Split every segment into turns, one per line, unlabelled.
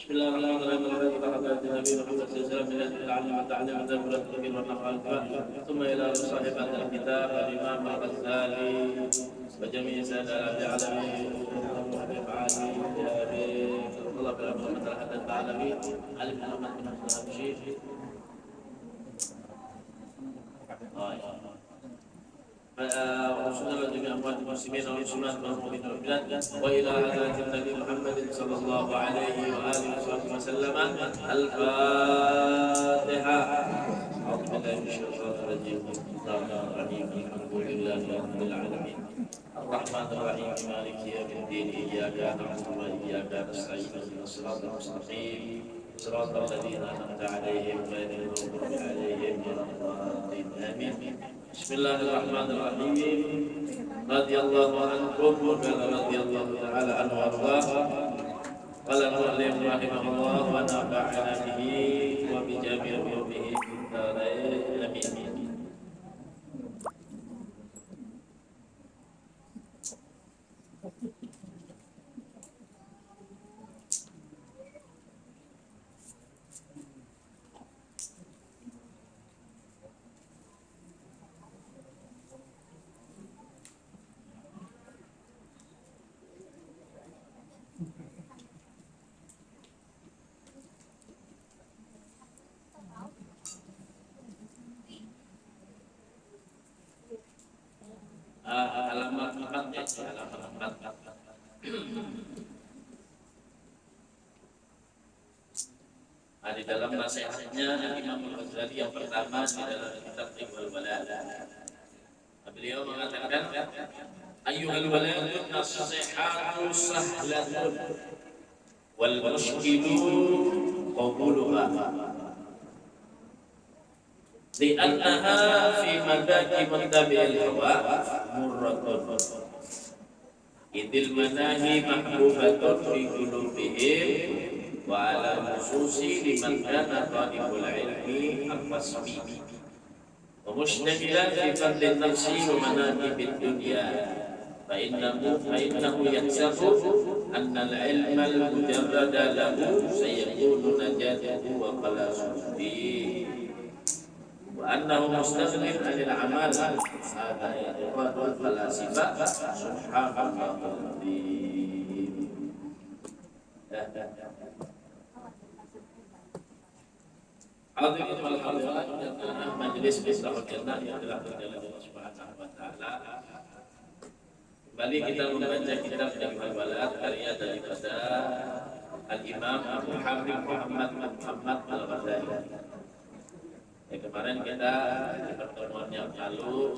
بسم الله الرحمن الرحيم الحمد لله النبي محمد صلى الله عليه وسلم من العلم والتعليم والتدبر والتذكير والنفع والانتفاع ثم الى صاحب هذا الكتاب الامام الغزالي وجميع سادة العالمين وحبيب علي الله بن محمد الحدث العالمي علي بن محمد بن مسلم الشيخ وصلى جميع اموات المسلمين والمسلمات والمؤمنين والمؤمنات والى حضره النبي محمد صلى الله عليه واله وصحبه وسلم. الفاتحه. اعوذ بالله من الشيطان الرجيم. بسم الله الرحمن الرحيم. الحمد لله رب العالمين الرحمن الرحيم مالك يوم الدين اياك نعبد واياك نستعين اهدنا الصراط المستقيم صراط الذين انعمت عليهم غير المغضوب عليهم ولا الضالين امين. بسم الله الرحمن الرحيم. رضي الله عنكم وقال رضي الله تعالى عنه وارضاه. قال المؤلف رحمه الله ونفعنا به وبجميع علومه في الدارين امين. Halaman 4 ya, halaman 4. Di dalam nasihatnya Imam Al-Ghazali yang pertama di dalam kitab Iqbal Walad. Beliau mengatakan ayyuhal waladun nasihatu sahlatun wal mushkilu qawluha li'annaha fi madaki muttabi'il hawa murratun idil manahi mahbubatun fi qulubihim wa ala nususi liman kana talibul ilmi al-fasmi wa mushtaghilan fi fardin nafsi wa manaqibid dunya fa innahu yahsabu anna al-ilma al-mujarrada lahu sayakunu najatuhu wa qalasuhu وأنه مستغنٍ عن الأعمال هذا اعتقاد الفلاسفة سبحان الله العظيم. Hadirin wal hadirat jamaah majelis Miftahul Jannah yang telah berjalan Allah Subhanahu wa taala. Kembali kita membaca kitab Iqbal Walad karya daripada Al-Imam Abu Hamid Muhammad Al-Ghazali. Kemarin kita di pertemuan yang lalu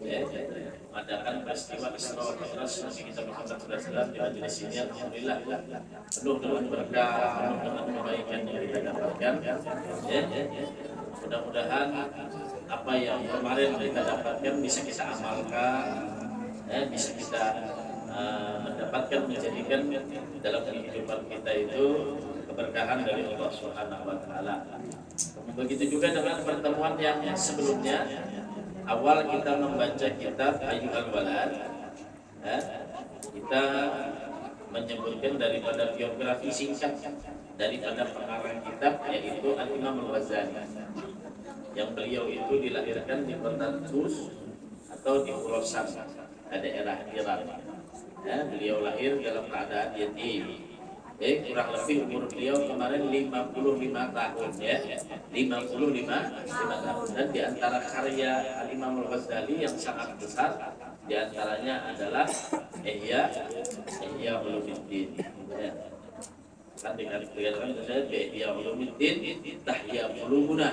mengadakan peristiwa Isra wa Mi'raj Nabi kita Muhammad SAW di majelis ini. Alhamdulillah penuh dengan berkah, penuh dengan kebaikan yang kita dapatkan. Mudah-mudahan apa yang kemarin kita dapatkan bisa kita amalkan, bisa kita mendapatkan, menjadikan dalam kehidupan kita itu keberkahan dari Allah Subhanahu wa taala. Begitu juga dengan pertemuan yang sebelumnya, awal kita membaca kitab Ayyuhal Walad, kita menyebutkan daripada biografi singkat daripada pengarang kitab, yaitu Al-Imam Al-Ghazali, yang beliau itu dilahirkan di kota Tus atau di Pulau Sam, daerah Iran. Beliau lahir dalam keadaan yatim. Kurang lebih umur beliau kemarin 55 tahun ya, 55 tahun. Dan di antara karya Al-Imam Al-Ghazali yang sangat besar, di antaranya adalah Ihya Ulumuddin. Kan dengan kelihatan saya Ihya Ulumuddin tahya qulubuna.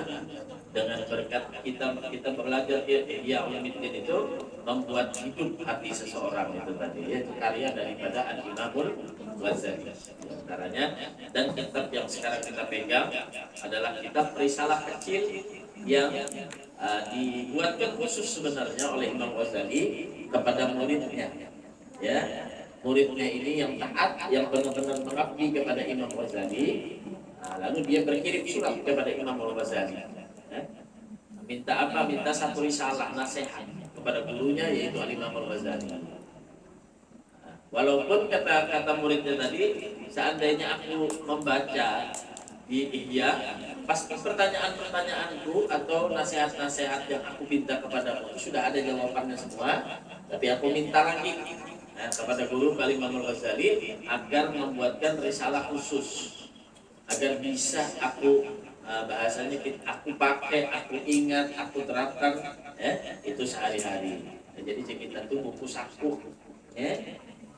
Dengan berkat kita belajar Ihya Ulumuddin itu membuat hidup hati seseorang itu tadi ya, karya daripada Al-Imam Al-Ghazali antaranya. Dan kitab yang sekarang kita pegang adalah kitab risalah kecil yang dibuatkan khusus sebenarnya oleh Imam Ghazali kepada muridnya ya. Muridnya ini yang taat, yang benar-benar mengabdi kepada Imam Ghazali. Lalu dia berkirim surat kepada Imam Ghazali. Minta apa? Minta satu risalah nasihat kepada gurunya, yaitu Imam Al-Ghazali. Walaupun kata muridnya tadi, seandainya aku membaca di Ihya, pasti pertanyaan-pertanyaanku atau nasihat-nasihat yang aku minta kepadamu itu sudah ada jawabannya semua. Tapi aku minta lagi kepada guru Imam Al-Ghazali agar membuatkan risalah khusus, agar bisa aku bahasanya aku pakai, aku ingat, aku terapkan itu sehari-hari. Jadi kita itu buku saku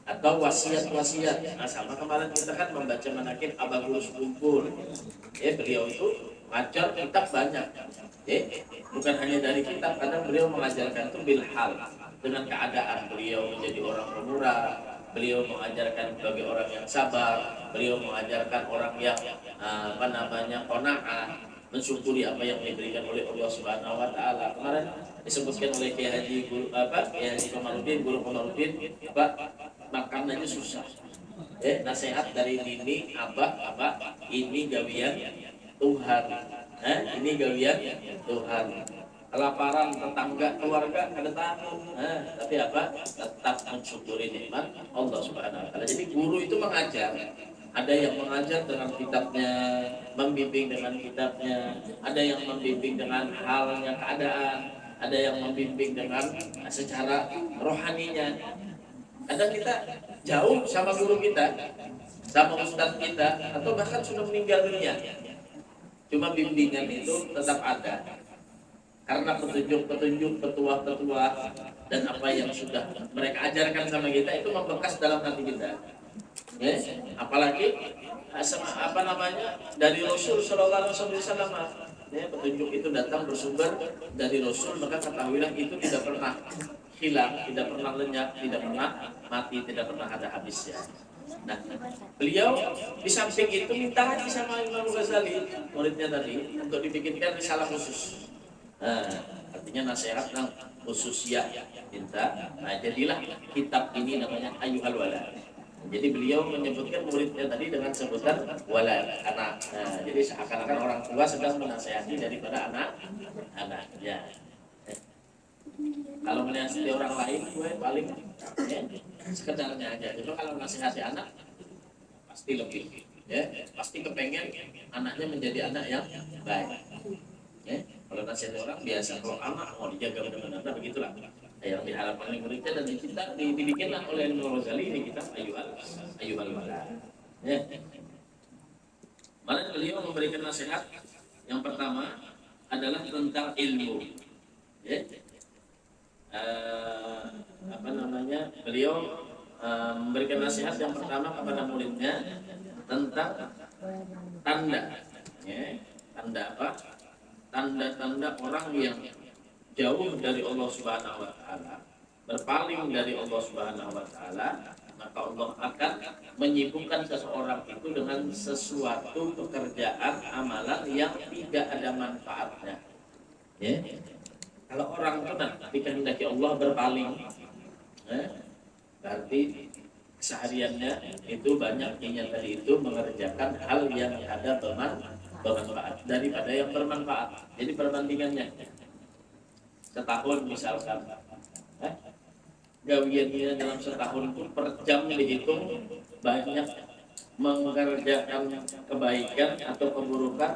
atau wasiat-wasiat. Nah, sama kemarin kita kan membaca manakib Abagulus Kumpul. Beliau itu ngajar kitab banyak. Bukan hanya dari kitab, kadang beliau mengajarkan itu bil hal, dengan keadaan. Beliau menjadi orang pemurah, beliau mengajarkan sebagai orang yang sabar, beliau mengajarkan orang yang qanaah, mensyukuri apa yang diberikan oleh Allah Subhanahu wa taala. Kemarin disebutkan oleh Kiai Haji Kiai Haji Komarudin, Guru Komarudin, makan aja susah. Nasihat dari Nini, Abah, ini gawian Tuhan. Ini gawian Tuhan. Kelaparan tetangga, keluarga ada tamu. Tapi tetap mensyukuri nikmat Allah Subhanahu wa taala. Jadi guru itu mengajar. Ada yang mengajar dengan kitabnya, membimbing dengan kitabnya, ada yang membimbing dengan halnya keadaan, ada yang membimbing dengan secara rohaninya. Kadang kita jauh sama guru kita, sama ustadz kita, atau bahkan sudah meninggal dunia. Cuma bimbingan itu tetap ada. Karena petunjuk-petunjuk, petua-petua, dan apa yang sudah mereka ajarkan sama kita itu membekas dalam hati kita. Apalagi dari Rasul Sallallahu Alaihi Wasallam. Petunjuk itu datang bersumber dari Rasul, maka ketahuilah itu tidak pernah hilang, tidak pernah lenyap, tidak pernah mati, tidak pernah ada habisnya. Nah, beliau di samping itu minta lagi sama Imam Ghazali, muridnya tadi, untuk dibikinkan risalah khusus. Artinya nasihat yang khusus ya minta. Nah, jadilah kitab ini namanya Ayyuhal Walad. Jadi beliau menyebutkan muridnya tadi dengan sebutan walad, anak. Jadi seakan-akan orang tua sedang menasihati daripada anak-anaknya. Kalau menasihati orang lain, gue paling sekedarnya aja. Jadi kalau menasihati anak, pasti lebih, pasti kepengen anaknya menjadi anak yang baik. Kalau nasihati orang biasa, kalau anak mau dijaga benar-benar, begitulah yang diharapkan oleh muridnya, dan kita dibikinlah oleh Imam Ghazali ini kita Ayyuhal Walad. Mana beliau memberikan nasihat yang pertama adalah tentang ilmu. Beliau memberikan nasihat yang pertama kepada muridnya tentang tanda. Tanda apa? Tanda-tanda orang yang jauh dari Allah Subhanahu wa taala, berpaling dari Allah Subhanahu wa taala, maka Allah akan menyibukkan seseorang itu dengan sesuatu pekerjaan amalan yang tidak ada manfaatnya. Kalau orang itu dikehendaki Allah berpaling, berarti kesehariannya itu banyak tadi itu mengerjakan hal yang ada bermanfaat daripada yang bermanfaat. Jadi perbandingannya setahun misalkan, gawiannya dalam setahun itu per jam dihitung banyak mengerjakan kebaikan atau keburukan,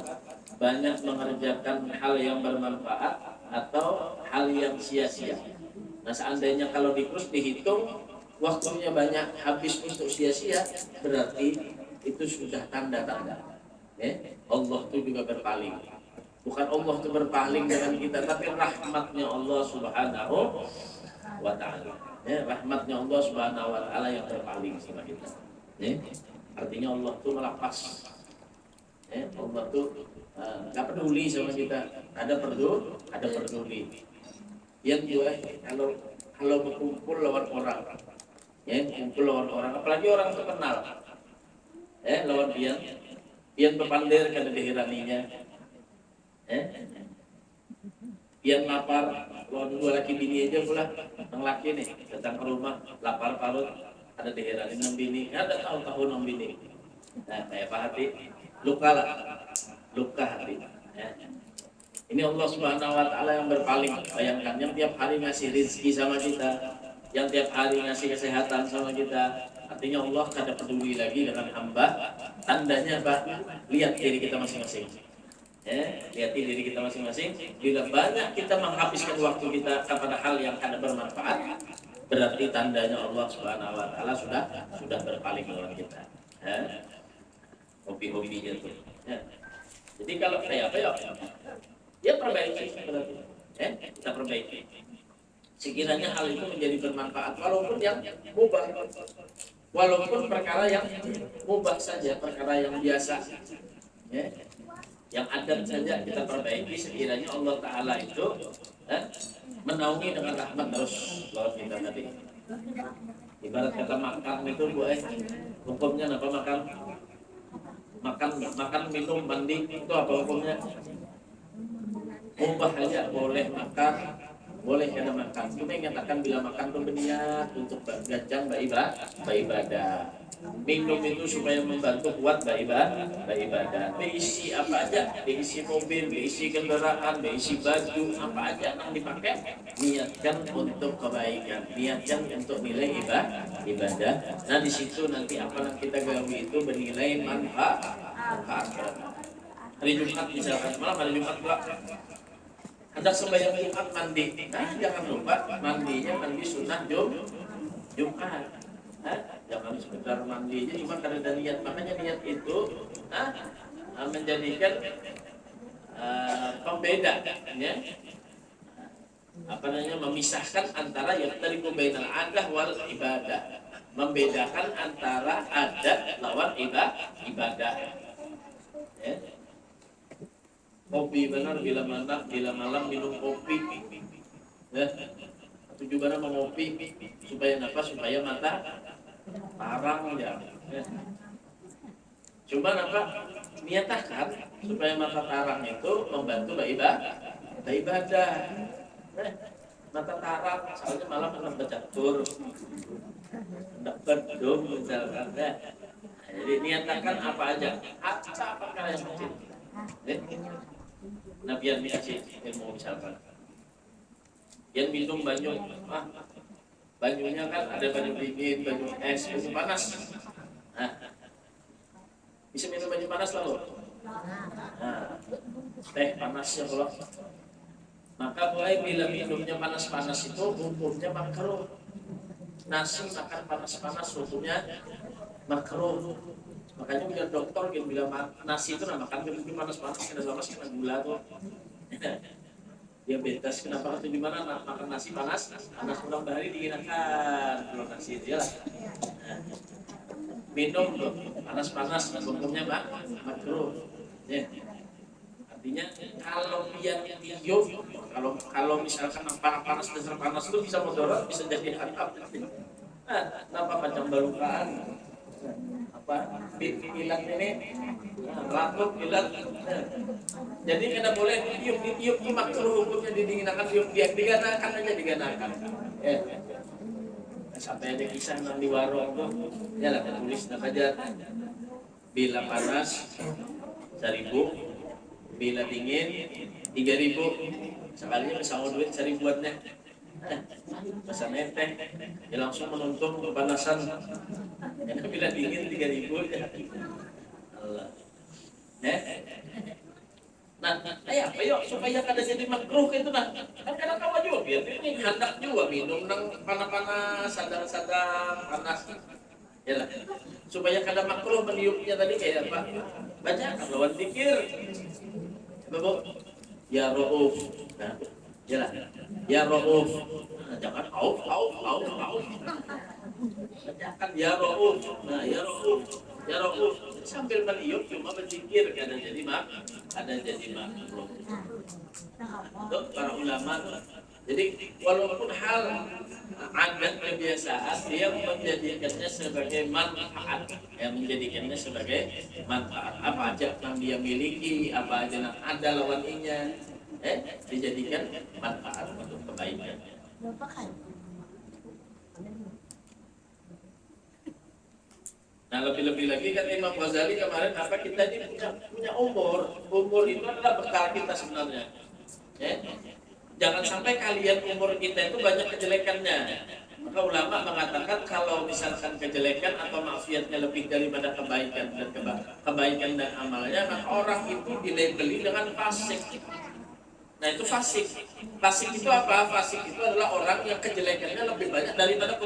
banyak mengerjakan hal yang bermanfaat atau hal yang sia-sia. Nah, seandainya kalau dihitung waktunya banyak habis untuk sia-sia, berarti itu sudah tanda-tanda Allah itu juga berpaling. Bukan Allah itu berpaling dengan kita, tapi rahmatnya Allah Subhanahu wa ta'ala. Rahmatnya Allah Subhanahu wa ta'ala yang berpaling sama kita. Artinya Allah itu melepas. Allah itu gak peduli sama kita. Ada peduli. Yang dua, kalau berkumpul lawan orang, kumpul lawan orang, apalagi orang terkenal, lawan yang berpandir kada dihiraninya, yang lapar, lawan dua laki bini aja pula, yang laki nih datang ke rumah lapar parut, ada dihirani nang bini, ada tahun-tahun nang bini. Nah, kayak Pak Hati, luka hati. Ini Allah Subhanahu wa ta'ala yang berpaling. Bayangkan, yang tiap hari ngasih rezeki sama kita, yang tiap hari ngasih kesehatan sama kita. Artinya Allah kada peduli lagi dengan hamba. Tandanya apa? Lihat diri kita masing-masing. Lihat diri kita masing-masing. Bila banyak kita menghabiskan waktu kita kepada hal yang kada bermanfaat, berarti tandanya Allah Subhanahu wa taala sudah berpaling lawan kita. Hobi-hobinya tuh. Jadi kalau kayak apa ya perbaiki berarti. Kita perbaiki. Sekiranya hal itu menjadi bermanfaat walaupun yang mubah. Walaupun perkara yang mubah saja, perkara yang biasa. Yang ada saja kita perbaiki sekiranya Allah Ta'ala itu menaungi dengan rahmat terus lawan kita tadi. Ibarat kata makan itu hukumnya apa makan minum mandi itu apa hukumnya? Mubah aja boleh makan, boleh kada makan. Cuma yang nyatakan bila makan itu berniat untuk bergajang beribadah. Minum itu supaya membantu kuat beribadah. Diisi apa aja, diisi mobil, diisi kendaraan, diisi baju, apa aja yang dipakai, niatkan untuk kebaikan, niatkan untuk nilai ibadah. Nah di situ nanti apa yang kita gawe itu bernilai manfaat. Hari Jumat misalkan, malam hari Jumat pula hendak sembahyang Jumat mandi. Nah jangan lupa mandinya mandi sunnah Jumat. Jangan sekedar mandi aja cuma karena ada niat. Makanya niat itu menjadikan pembeda ya. Memisahkan antara yang tadi bainal adah wal ibadah. Membedakan antara adat lawan ibadah. Ya. Kopi benar bila malam minum kopi. Ya. Tujuh mana mengopi supaya apa? Supaya mata tarang ya. Cuma apa? Niatkan supaya mata tarang itu membantu ibadah. Mata tarang soalnya malam akan bercatur, hendak berdum misalkan. Jadi niatkan apa aja, apa yang kecil. Nabian biasa ilmu misalkan. Yang minum banyu, banyunya kan ada banyu dingin, banyu es, banyu panas. Bisa minum banyu panas lah loh. Teh panas ya kalau. Maka mulai bila minumnya panas-panas itu hukumnya makruh. Nasi makan panas-panas hukumnya makruh. Makanya bila dokter bilang nasi itu makan minum panas-panas kena sama kena gula tuh. Diabetes kenapa itu gimana makan nasi panas pulang bahari dihinakan kalau nasi itu ya lah. Minum tuh panas hukumnya makruh ya. Artinya kalau dia tiup kalau misalkan panas dasar panas itu bisa mudarat, bisa jadi hatap. Kenapa macam balukaan pilat ini rambut pilat. Jadi kena boleh tiup makruh hukumnya didinginkan tiup diganakan aja diganakan. Sampai ada kisah di warung tuh, ya lah tulis aja. Bila panas 1.000, bila dingin 3.000. Sekalinya bisa duit 1.000-annya. Pesan teh, dia langsung menuntung kepanasan. Karena bila dingin 3.000 Allah. Nah, apa yuk supaya kada jadi makruh itu nah. Kan kadang kawan juga biar ini hendak juga minum nang panas-panas, sadang-sadang panas. Ya lah. Supaya kada makruh meniupnya tadi kayak apa? Baca lawan zikir. Bapak ya Rauf. Nah, ya lah. Ya Rauf. Jangan auf. Bacakan ya Rauf. Nah, ya Rauf. Ya Rauf sambil meniup cuma berzikir kada jadi makruh. Untuk para ulama. Jadi walaupun hal adat kebiasaan dia menjadikannya sebagai manfaat, menjadikannya sebagai manfaat. Apa aja yang dia miliki, apa aja yang ada lawannya, dijadikan manfaat untuk kebaikan. Nah lebih-lebih lagi kan Imam Ghazali kemarin kita ini punya umur itu adalah bekal kita sebenarnya. Jangan sampai kalian umur kita itu banyak kejelekannya. Maka ulama mengatakan kalau misalkan kejelekan atau maksiatnya lebih daripada kebaikan dan kebaikan dan amalnya, maka orang itu dilabeli dengan fasik. Nah itu fasik. Fasik itu apa? Fasik itu adalah orang yang kejelekannya lebih banyak daripada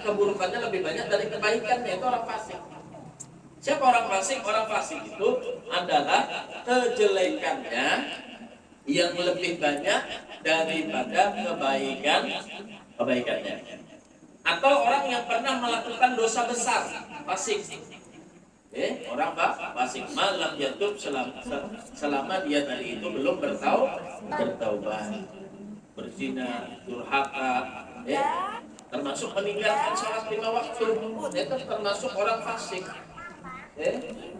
keburukannya lebih banyak dari kebaikannya. Itu orang fasik. Siapa orang fasik? Orang fasik itu adalah kejelekannya yang lebih banyak daripada kebaikannya. Atau orang yang pernah melakukan dosa besar, fasik. Orang fasik malam yatub selama dia tadi itu belum bertaubat, berzina, durhaka, termasuk meninggalkan sholat 5 waktu, itu termasuk orang fasik.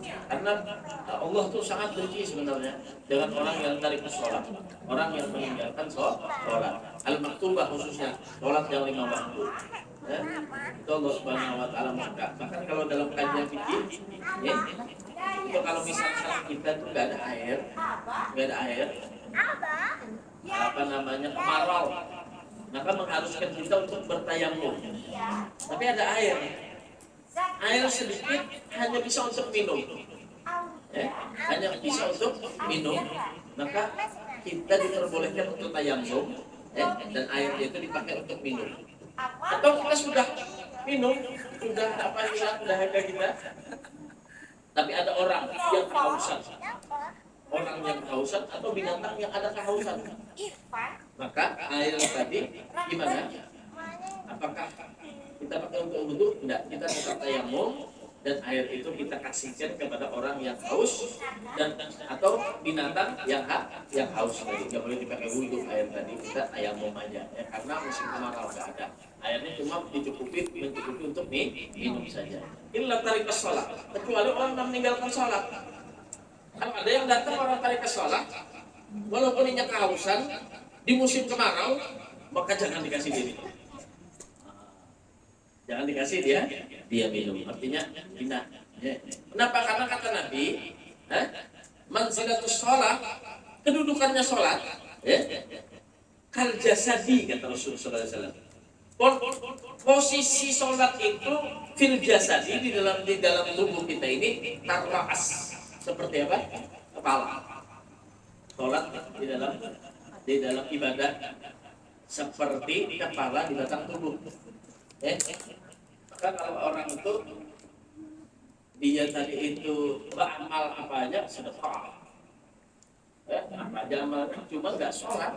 Karena Allah tuh sangat benci sebenarnya dengan orang yang tarik sholat, orang yang meninggalkan sholat, al-maktubah khususnya, sholat yang 5 waktu. Itu Allah Subhanahu wa taala maka. Bahkan kalau dalam kajian fikih, itu kalau misalnya kita tuh nggak ada air, kemarau, maka mengharuskan kita untuk bertayamum. Tapi ada air sedikit hanya bisa untuk minum, maka kita diperbolehkan untuk tayamum, dan airnya itu dipakai untuk minum. Atau kita sudah minum, sudah dahaga kita, tapi ada orang yang kehausan, atau binatang yang ada kehausan, maka air tadi gimana? Apakah kita pakai untuk wudhu? Tidak, kita tetap tayamum dan air itu kita kasihkan kepada orang yang haus dan atau binatang yang haus tadi. Tidak boleh dipakai wudhu air tadi, kita tayamum aja ya, karena musim kemarau nggak ada. Airnya cuma mencukupi untuk minum saja. Illa tarikas sholat, kecuali orang yang meninggalkan sholat. Kalau ada yang datang orang tarikas sholat, walaupun ini kehausan di musim kemarau, maka jangan dikasih diri. Jangan dikasih dia minum. Artinya hina. Kenapa? Karena kata Nabi, manzilatus sholat, kedudukannya sholat, kal jasadi, kata Rasulullah SAW. Posisi sholat itu fil jasadi, di dalam tubuh kita ini tarraas, seperti apa? Kepala. Sholat di dalam ibadah seperti kepala di batang tubuh. Maka kalau orang itu dia tadi itu beramal apa aja sedekah, apa aja amal, cuma nggak sholat,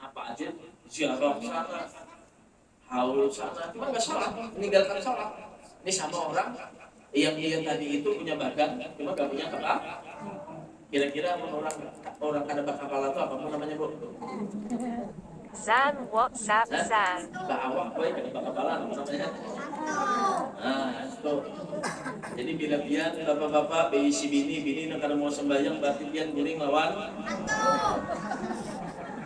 apa aja ziarah sana, haul sana, cuma nggak sholat, meninggalkan sholat. Ini sama orang yang dia tadi itu punya badan, cuma nggak punya kepala. Kira-kira orang ada kepala itu apa namanya, Bu?
Zan WhatsApp Zan.
Awak boy ada kepala namanya. Itu. Jadi bila biar bapak-bapak si bini nak mau sembahyang berarti biar guring lawan.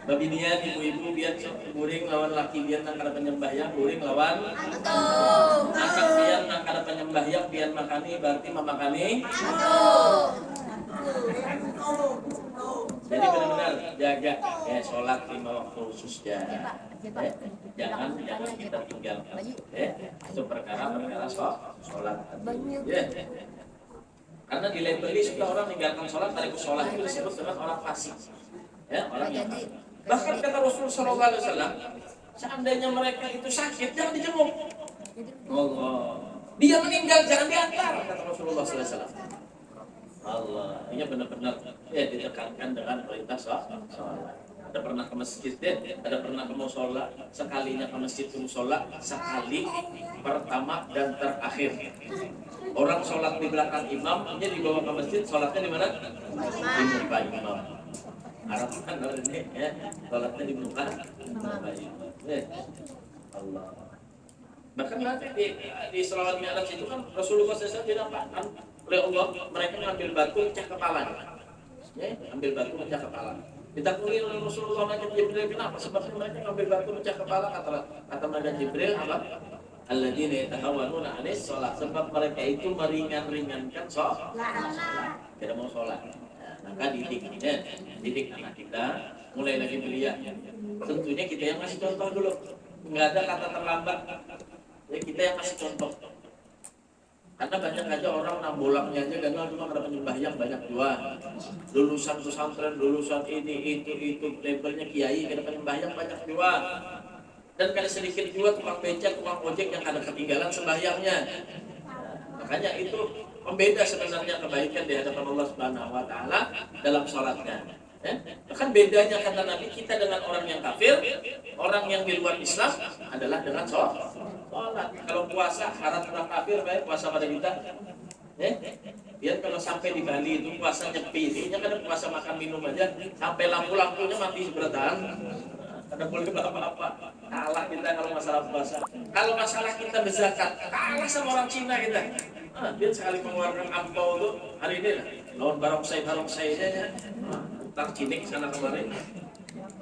Babinian ibu-ibu biar guring lawan laki biar nak ada penyembahyang guring lawan. Anak biar nak ada penyembahyang biar makani berarti mamakani. Jadi benar-benar jaga sholat 5 waktu khususnya. Jangan kita tinggal. Itu perkara sholat. Karena di labeli sudah orang meninggalkan sholat, tarikus sholat itu disebut dengan orang fasik. Orang yang fasik. Bahkan kata Rasulullah SAW, seandainya mereka itu sakit, jangan dijenguk. Allah. Dia meninggal, jangan diantar, kata Rasulullah SAW. Allah, ini benar-benar ditekankan dengan perintah sholat. Ada pernah ke masjid, ada pernah ke musola, sekalinya ke masjid ke musola, sekali pertama dan terakhir. Orang sholat di belakang imam, dia dibawa ke masjid, sholatnya di mana? Di muka imam. Harapan ini, sholatnya di muka imam. Allah. Bahkan nanti di sholawat mi'raj itu kan Rasulullah SAW dinampakkan oleh Allah, mereka ngambil batu pecah kepalanya. Ambil batu pecah kepala. Ditakuni oleh Rasulullah dan Jibril, kenapa? Sebab mereka ngambil batu pecah kepala, kata mereka Jibril apa? Alladzina yatahawwanuna 'anis shalah, sebab mereka itu meringankan sholat. Tidak mau sholat. Maka didik anak kita, mulai lagi belia. Tentunya kita yang masih contoh dulu, nggak ada kata terlambat. Jadi kita yang masih contoh. Karena banyak aja orang nambolaknya aja gagal cuma karena penyembahyang banyak dua. Lulusan pesantren, lulusan ini itu labelnya kiai karena penyembahyang banyak dua. Dan kadang sedikit juga tukang becak, tukang ojek yang kadang ketinggalan sembahyangnya. Makanya itu pembeda sebenarnya kebaikan di hadapan Allah Subhanahu wa taala dalam salatnya. Kan bedanya kata Nabi kita dengan orang yang kafir, orang yang di luar Islam adalah dengan sholat. Kalau puasa syarat orang kafir baik puasa pada kita. Biar kalau sampai di Bali itu puasa nyepi, intinya kan puasa makan minum aja sampai lampu-lampunya mati seberatan. Kada boleh apa-apa. Kalah kita kalau masalah puasa. Kalau masalah kita berzakat, kalah sama orang Cina kita. Dia sekali mengeluarkan ampau tuh hari ini lah. Lawan barongsai aja. Utang cinik sana kemarin.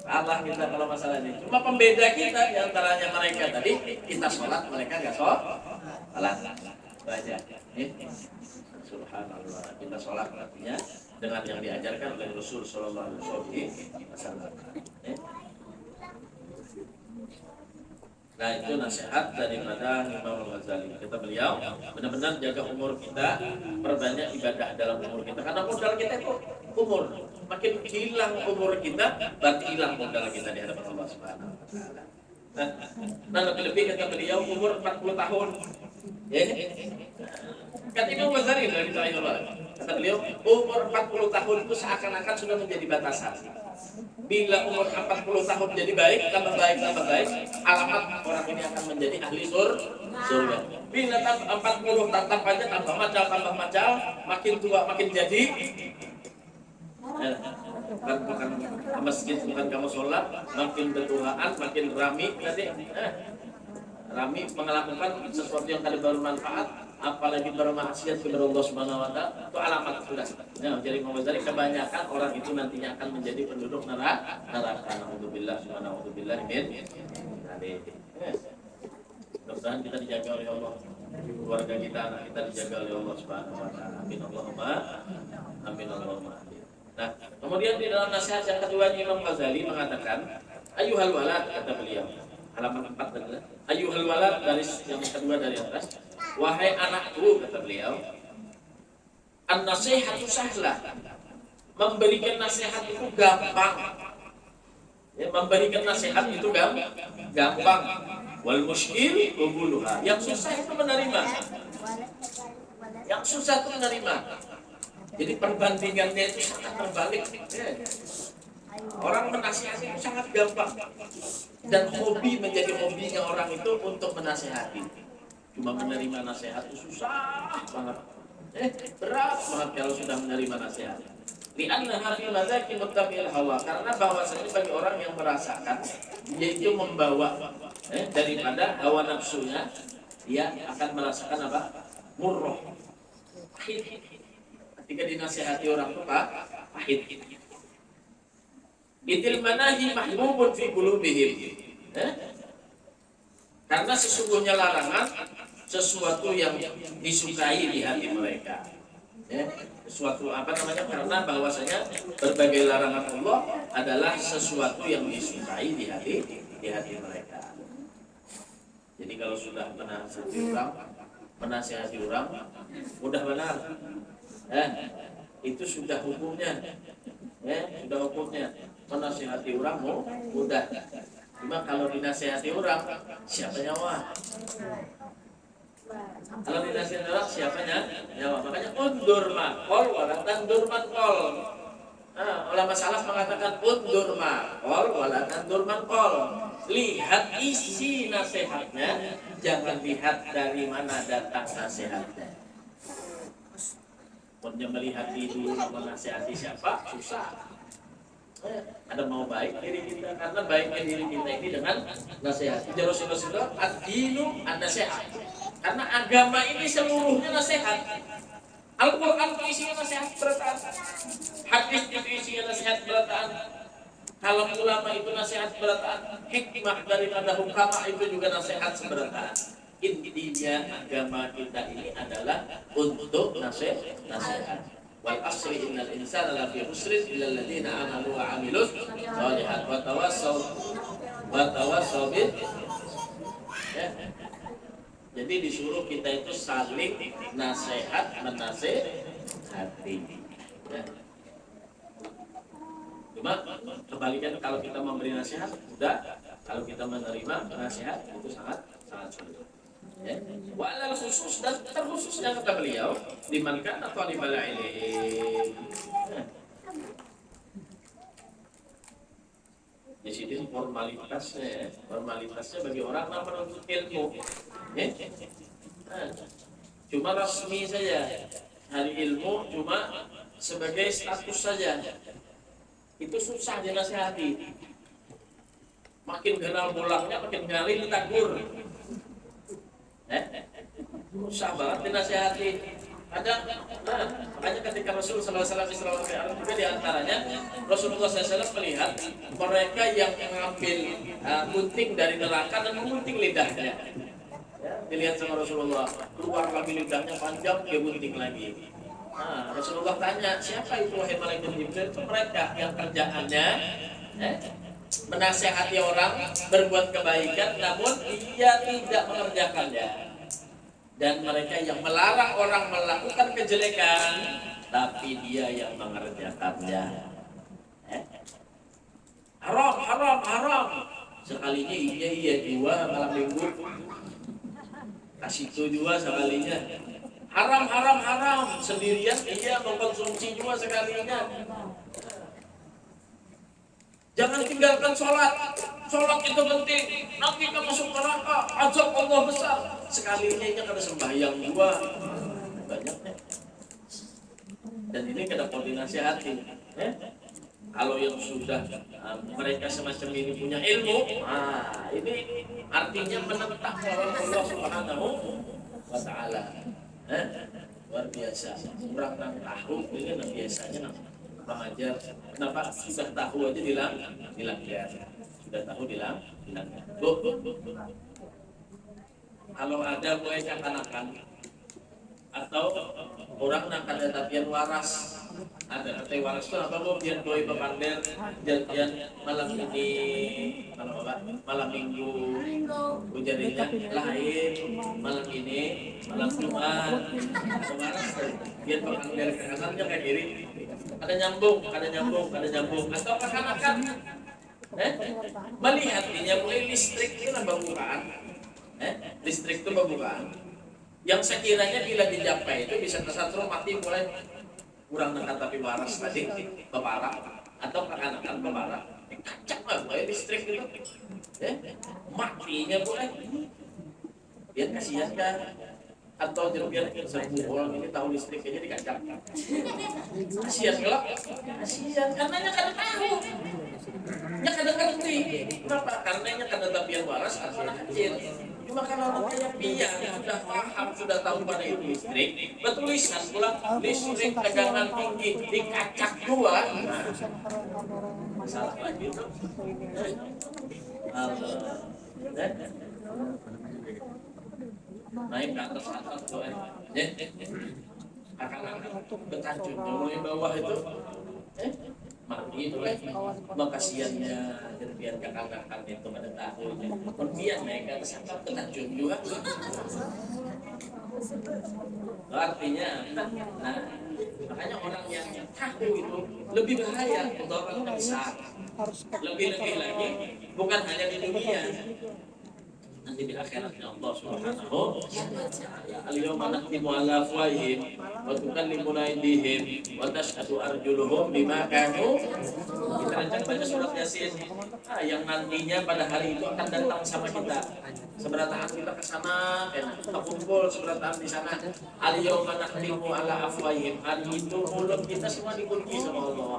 Kalah kita kalau masalah ini. Cuma pembeda kita di antaranya mereka tadi, kita sholat, mereka nggak sholat. Baca. Subhanallah. Kita sholat artinya dengan yang diajarkan oleh Rasul Sallallahu Alaihi Wasallam. Nah itu nasihat daripada Imam Al-Ghazali. Kata beliau, benar-benar jaga umur kita, perbanyak ibadah dalam umur kita. Karena modal kita itu umur. Makin hilang umur kita, berarti hilang modal kita di hadapan Allah Subhanahu wa taala. Nah, lebih-lebih kata beliau umur 40 tahun. Ya. Kata Imam Al-Ghazali dari Allah. Kata beliau, umur 40 tahun itu seakan-akan sudah menjadi batasan. Bila umur 40 tahun jadi baik, tambah baik, alamat orang ini akan menjadi ahli surga. Bila 40 tatap aja tambah macal, makin tua makin jadi. Bukan masjid, bukan kamu sholat, makin bertuhaan, makin rami tadi. Rami melakukan sesuatu yang tadi bermanfaat, apalagi bermaksiat kepada Allah Subhanahu wa taala, itu alamat sudah. Jadi dari kebanyakan orang itu nantinya akan menjadi penduduk neraka. Alhamdulillah min. Mudah-mudahan kita dijaga oleh Allah, keluarga kita, anak kita dijaga oleh Allah Subhanahu wa taala. Amin Allahumma. Nah, kemudian di dalam nasihat yang kedua Imam Ghazali mengatakan, ayyuhal walad, kata beliau. Halaman 4 adalah ayyuhal walad, garis yang kedua dari atas. Wahai anakku, kata beliau, an-nasihatu sahlah. Memberikan nasihat itu gampang. Ya, memberikan nasihat itu gampang. Wal musykil qabuluha. Yang susah itu menerima. Jadi perbandingannya itu sangat terbalik. Orang menasihati itu sangat gampang. Dan hobi menjadi hobinya orang itu untuk menasihati. Cuma menerima nasihat itu susah banget. Berat banget kalau sudah menerima nasihat. Li'annaha fi mazaki muttabi'il hawa. Karena bahwasanya bagi orang yang merasakan yaitu membawa daripada hawa nafsunya, dia akan merasakan apa? Murrah. Pahit. Ketika dinasihati orang itu pahit. Itil manahi mahbubun fi qulubihim. Karena sesungguhnya larangan sesuatu yang disukai di hati mereka. Sesuatu karena bahwasanya berbagai larangan Allah adalah sesuatu yang disukai di hati mereka. Jadi kalau sudah menasihati orang mudah benar. Itu sudah hukumnya. Menasihati orang mudah. Cuma kalau dinasihati orang, siapa nyawa? Kalau dinasihati orang, siapa nyawa? Makanya undur makol, walatan dur mankol. Ulama salaf mengatakan undur makol, walatan dur mankol. Lihat isi nasihatnya, jangan lihat dari mana datang nasihatnya. Punya melihat itu menasihati siapa susah. Ada mau baik diri kita, karena baiknya diri kita ini dengan nasihat. Jadi Rasulullah ad-dinu an-nasihat. Karena agama ini seluruhnya nasihat. Al-Quran itu isinya nasihat berataan. Hadis itu isinya nasihat berataan. Kalau ulama itu nasihat berataan. Hikmah daripada hukama itu juga nasihat seberataan. Intinya agama kita ini adalah untuk nasihat. wal asri innal insana lafi khusrin illa alladziina aamanu wa 'amilus shalihat wa tawassaw bil. Ya. Jadi disuruh kita itu saling menasehati. Ya. Cuma kebalikan, kalau kita memberi nasihat mudah, kalau kita menerima nasihat itu sangat sulit. Ya. Walal khusus, dan terkhususnya kata beliau liman kana thalibal ilm. Di sini formalitasnya bagi orang yang menuntut ilmu. Ya. Cuma resmi saja, hari ilmu cuma sebagai status saja. Itu susah dinasihati. Makin kenal bolaknya, makin kali ditegur. Susah banget dinasihati. Makanya ketika Rasul SAW Isra Mi'raj juga diantaranya Rasulullah SAW melihat mereka yang mengambil gunting dari neraka dan mengunting lidahnya. Dilihat sama Rasulullah, keluar lagi lidahnya panjang, dia gunting lagi. Rasulullah tanya, siapa itu wahai malaikat Jibril? Itu mereka yang kerjaannya menasihati orang berbuat kebaikan, namun dia tidak mengerjakannya. Dan mereka yang melarang orang melakukan kejelekan, tapi dia yang mengerjakannya. Haram. Sekalinya iya dua malam minggu, kasih itu dua sekalinya. Haram sendirian iya mengkonsumsi juga sekalinya. Jangan tinggalkan sholat itu penting, nanti kamu masuk neraka, azab Allah besar. Sekalinya ini kada sembahyang dua, banyaknya. Dan ini kada perlu dinasihati. Kalau yang sudah mereka semacam ini punya ilmu, ini artinya menentang Allah Subhanahu wa Ta'ala. Luar biasa. Orang yang tahu ini biasanya mengajar. Kenapa sudah tahu aja dilanggar? Sudah tahu dilanggar. Kalau ada mulai kekanakan atau orang nak ada tapian waras, ada kata waras itu apa bu? Biar doi bepander, janjian malam ini, malam minggu, ujarnya lain, malam ini, malam Jumat, waras, biar bepander ke kanannya ke kiri, ada nyambung, atau kekanakan, melihat dia mulai listrik itu pembukaan, listrik itu pembukaan. Yang sekiranya bila dicapai itu bisa kesatru mati mulai kurang dekat tapi waras tadi peparah atau kekanakan peparah dikacak lah mulai listrik itu matinya boleh biar kasihan kan atau biar sembuh orang ini tahu listrik aja dikacak kasihan gelap kasihan karenanya kada tahu nya kada ngerti kenapa karenanya kada tapian waras atau anak kecil. Cuma kalau kayak pian sudah paham, sudah tahu pada itu listrik, bertulisan pulang listrik tegangan tinggi dikacak dua, masalah lagi itu. Naik ke atas tuh, akan bertacun mulai bawah itu, mati itu kan, makasiannya biar kakak-kakak itu pada tahunya, kemudian naik ke atas angkat bertacun juga. Artinya, makanya orang yang tahu itu lebih bahaya untuk orang besar. Lebih-lebih lagi, bukan hanya di dunia. Nanti di akhiratnya Allah Subhanahu al-yawma nakhtimu ala afwahihim wa tukallimuna aydihim wa tashhadu arjuluhum bima kanu. Kita rencana baca surat Yasin yang nantinya pada hari itu akan datang sama kita. Seberataan kita ke sana, kita kumpul seberataan di sana. Al-yawma nakhtimu ala afwahihim. Hari itu mulut kita semua dikunci sama Allah.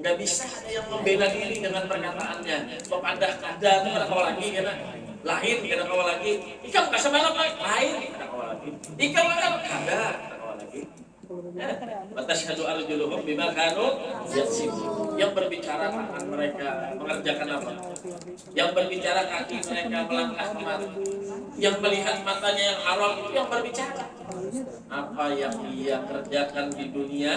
Enggak bisa ada yang membela diri dengan perkataannya. Kepada kau lagi karena lain kena kau lagi, ikam kasih malam lain kena kau lagi, ikam malam ada kena kau lagi. Watashhadu arjuluhum bima kanu yaksibun. Yang berbicara tangan mereka mengerjakan apa? Yang berbicara kaki mereka melangkah kemana? Yang melihat matanya yang haram itu yang berbicara. Apa yang dia kerjakan di dunia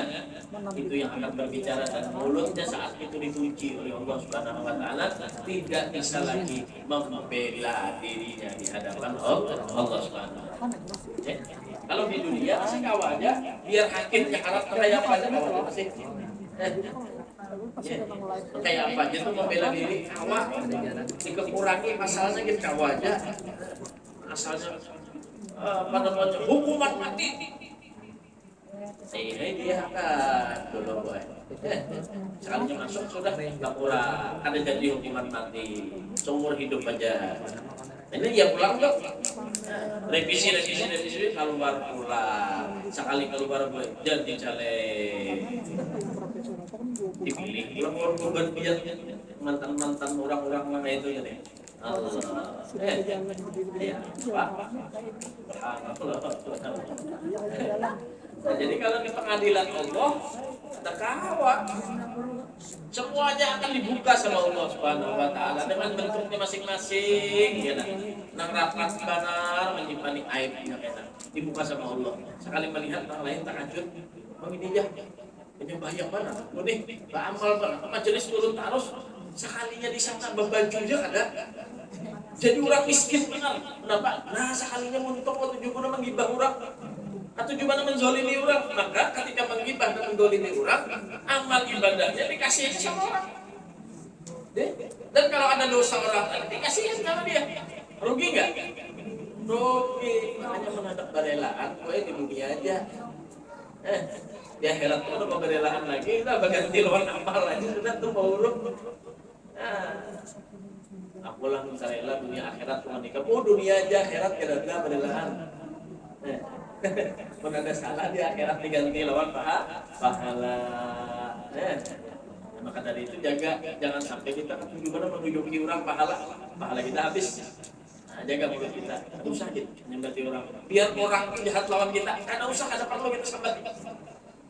itu yang akan berbicara, dan mulutnya saat itu dipuji oleh Allah Subhanahu wa taala tidak bisa lagi membela dirinya di hadapan Allah Subhanahu wa taala. Kalau di dunia masih kawa aja, biar hakimnya harap kayak apa aja kawa aja masih. Kayak apa aja tuh membela diri kawa, dikurangi masalahnya gitu kawa aja. Asalnya apa namanya hukuman mati. Ini dia kan dulu boy. Sekali masuk sudah nggak kurang, ada jadi hukuman mati seumur hidup aja. Ini ya pulang dong. Revisi keluar pulang. Sekali keluar boy jadi caleg. Dipilih pulang korban biar mantan orang-orang mana itu ya deh. Allah. Ya, Pak. Nah, jadi kalau di pengadilan Allah ada kawa, semuanya akan dibuka sama Allah Subhanahu wa taala dengan bentuknya masing-masing ya. Nang rapat benar menyimpan aibnya kita dibuka sama Allah. Sekali melihat orang lain takjub, "Bang ini ya. Ini banyak banget. Oh nih, amal banget. Majelis turun terus sekalinya di sana berbaju aja ada. Jadi orang miskin benar. Kenapa? Nah, sekalinya muntok waktu juga menggibah orang. Atau juga menzolimi orang, maka ketika menggibah dan menzolimi orang, amal ibadahnya dikasih sama orang. Dan kalau ada dosa orang, dikasih sama dia. Rugi nggak? Rugi. Hanya menghadap barelaan, gue di dunia aja. Di akhirat itu ada barelaan lagi, kita ganti lawan amal lagi, sudah tuh mau urut. Aku lah rela dunia akhirat cuma nikah. Oh dunia aja akhirat kira-kira barelaan. Pun ada salah di akhirat diganti lawan pahala. Maka dari itu jaga, jangan sampai kita gimana menunjuki orang pahala kita habis. Nah, jaga mulut kita, tidak usah nyembati orang. Biar orang jahat lawan kita, karena usah ada perlu kita sembati.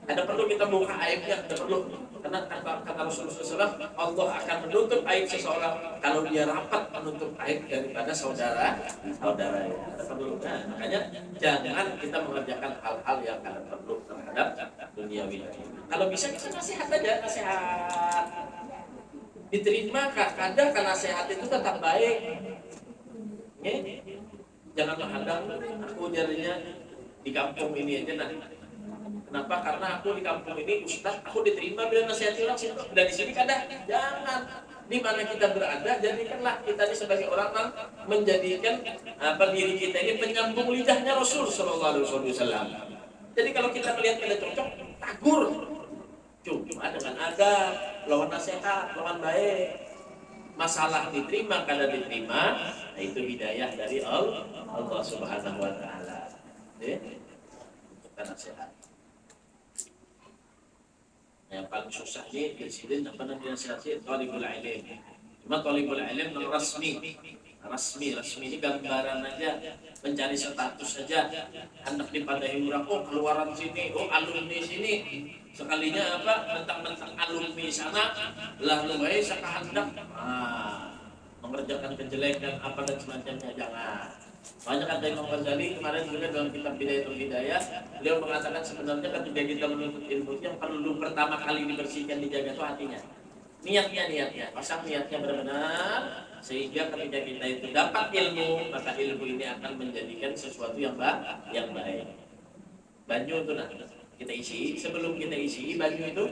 Ada perlu kita buka aibnya, ada perlu. Karena kata Rasulullah SAW, Allah akan menutup aib seseorang kalau dia rapat menutup aib daripada saudara. Ada perlu. Nah, makanya jangan kita mengerjakan hal-hal yang ada perlu terhadap duniawi. Kalau bisa kita nasihat aja, nasihat. Diterima kadang kan nasihat itu tetap baik. Jangan menghadang aku jadinya di kampung ini aja nah. Kenapa? Karena aku di kampung ini Ustaz, aku diterima bila nasihati orang situ. Dan di sini kadang jangan. Di mana kita berada, jadikanlah kita ini sebagai orang yang menjadikan diri kita ini penyambung lidahnya Rasul Sallallahu Alaihi Wasallam. Jadi kalau kita melihat kita cocok, tagur. Cuma dengan adab, lawan nasihat, lawan baik. Masalah diterima, kada diterima, nah itu hidayah dari Allah Subhanahu Wa Taala. Bukan nasihat. Yang paling susah ni presiden apa nak dinasihati talibul ilm. Cuma talibul ilm yang rasmi ini gambaran aja, mencari status saja. Hendak dipadahi orang, oh keluaran sini, oh alumni sini. Sekalinya mentang-mentang alumni sana, lalu baik sakahandak mengerjakan kejelekan apa dan semacamnya, jangan. Banyak kata Imam Ghazali kemarin juga dalam kitab Bidayatul Hidayah, beliau mengatakan sebenarnya ketika kita menuntut ilmu yang perlu pertama kali dibersihkan, dijaga itu hatinya. Niatnya, pasang niatnya benar-benar sehingga ketika kita itu dapat ilmu, maka ilmu ini akan menjadikan sesuatu yang baik. Banyu itu nah, kita isi, sebelum kita isi banyu itu,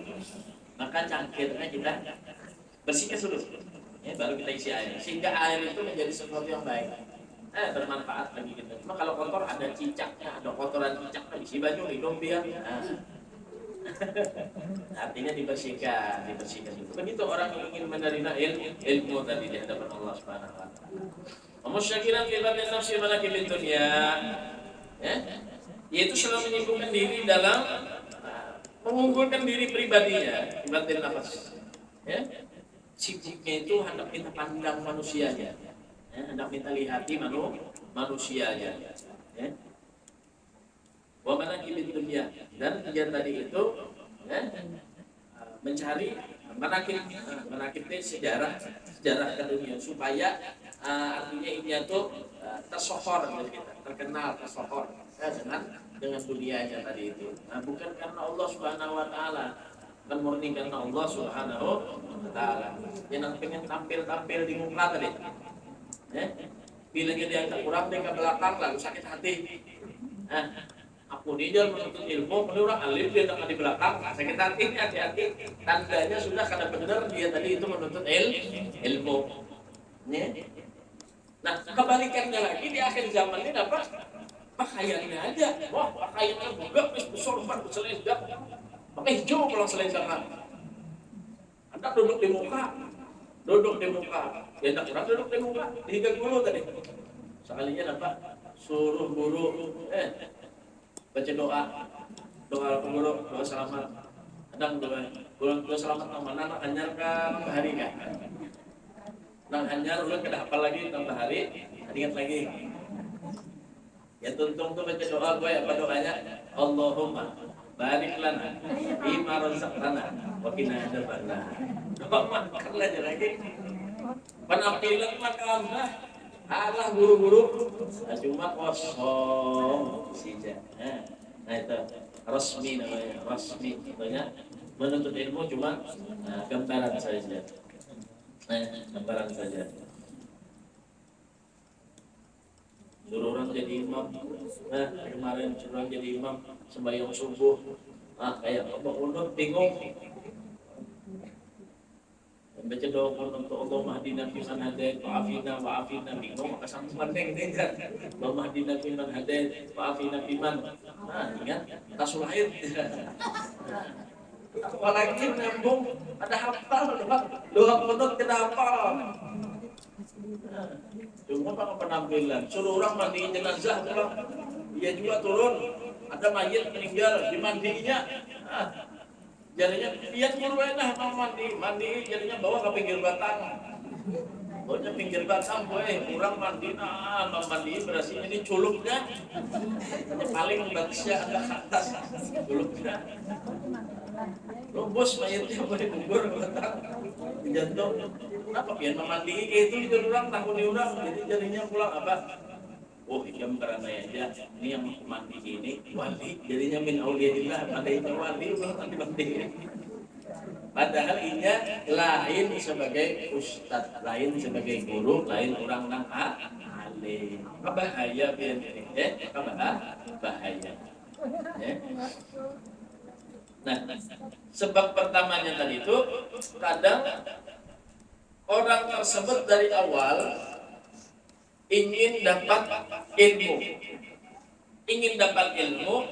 maka cangkirnya kita bersihkan dulu. Ya, baru kita isi air, sehingga air itu menjadi sesuatu yang baik. Bermanfaat bagi kita. Cuma kalau kotor ada cicaknya, ada kotoran cicak, isi baju hidung dia. Artinya dibersihkan itu. Begitu orang yang ingin menerima ilmu tadi di hadapan Allah Subhanahu wa taala. Musyakiran fi batin nafsi malaki bid dunya. Yaitu selalu menyibukkan diri dalam mengunggulkan diri pribadinya, batin nafas. Sibuknya itu hendak kita pandang manusianya. Hendak kita lihati manusianya. Wa manaki bid dunya dunia. Dan dia tadi itu mencari menakib sejarah ke dunia supaya artinya ini itu tersohor, terkenal, tersohor dengan dunianya tadi itu. Bukan karena Allah Subhanahu Wa Taala, bukan murni karena Allah Subhanahu Wa Taala. Yang pengen tampil di muka tadi. Bila dia agak kurang dia ke belakang lalu sakit hati. Aku dia menuntut ilmu, menurut alim dia dengan di belakang sakit hati, hati-hati. Tandanya sudah kada benar dia tadi itu menuntut ilmu. Nah, kebalikannya lagi di akhir zaman ini apa? Pakaiannya aja. Wah, pakaiannya buka, besar selendang. Pakai hijau kalau selendang. Anda duduk di muka. Ya tak kurang duduk di muka. Dihiga guru tadi. Sekalinya apa? Suruh guru baca doa guru, doa selamat. Kadang doa selamat mana hanyar kan hari kan. Nang hanyar ulang kada hafal lagi tambah hari, ingat lagi. Ya tuntung tuh baca doa gue apa doanya? Allahumma barik lana bima razaqtana wa qina adzabannar. Doa makan aja lagi. Penampilan makan Allah guru-guru cuma kosong saja. Nah itu resmi namanya, resmi namanya. Menuntut ilmu cuma gambaran saja. Gambaran saja. Suruh orang jadi imam. Kemarin suruh orang jadi imam sembahyang subuh. Kayak apa ulun bingung. Baca doa untuk Allah mahdina fi man hadait wa afina bingung maka sambungan ini kan. Wa mahdina fi man hadait wa afina fi man. Ingat tasul air. Apalagi nyambung ada hafal doa kunut kita hafal. Cuma pakai penampilan suruh orang mandi jenazah pulang dia juga turun ada mayit meninggal dimandinya jadinya dia guru enak mau mandi jadinya bawa ke pinggir batang bawanya pinggir batang kurang mandi mandi berarti ini culupnya paling bagusnya agak atas culupnya Lubus mayatnya boleh gugur batang jantung. Kenapa biar memandi itu orang takut diurang jadi jadinya pulang apa? Oh jam karena aja ini yang mandi ini wali jadinya min auliyaillah mandainya wali nanti mandi. Padahal inya lain sebagai ustadz, lain sebagai guru, lain orang nang alim. Bahaya biar bahaya. Nah, sebab pertamanya tadi itu kadang orang tersebut dari awal ingin dapat ilmu,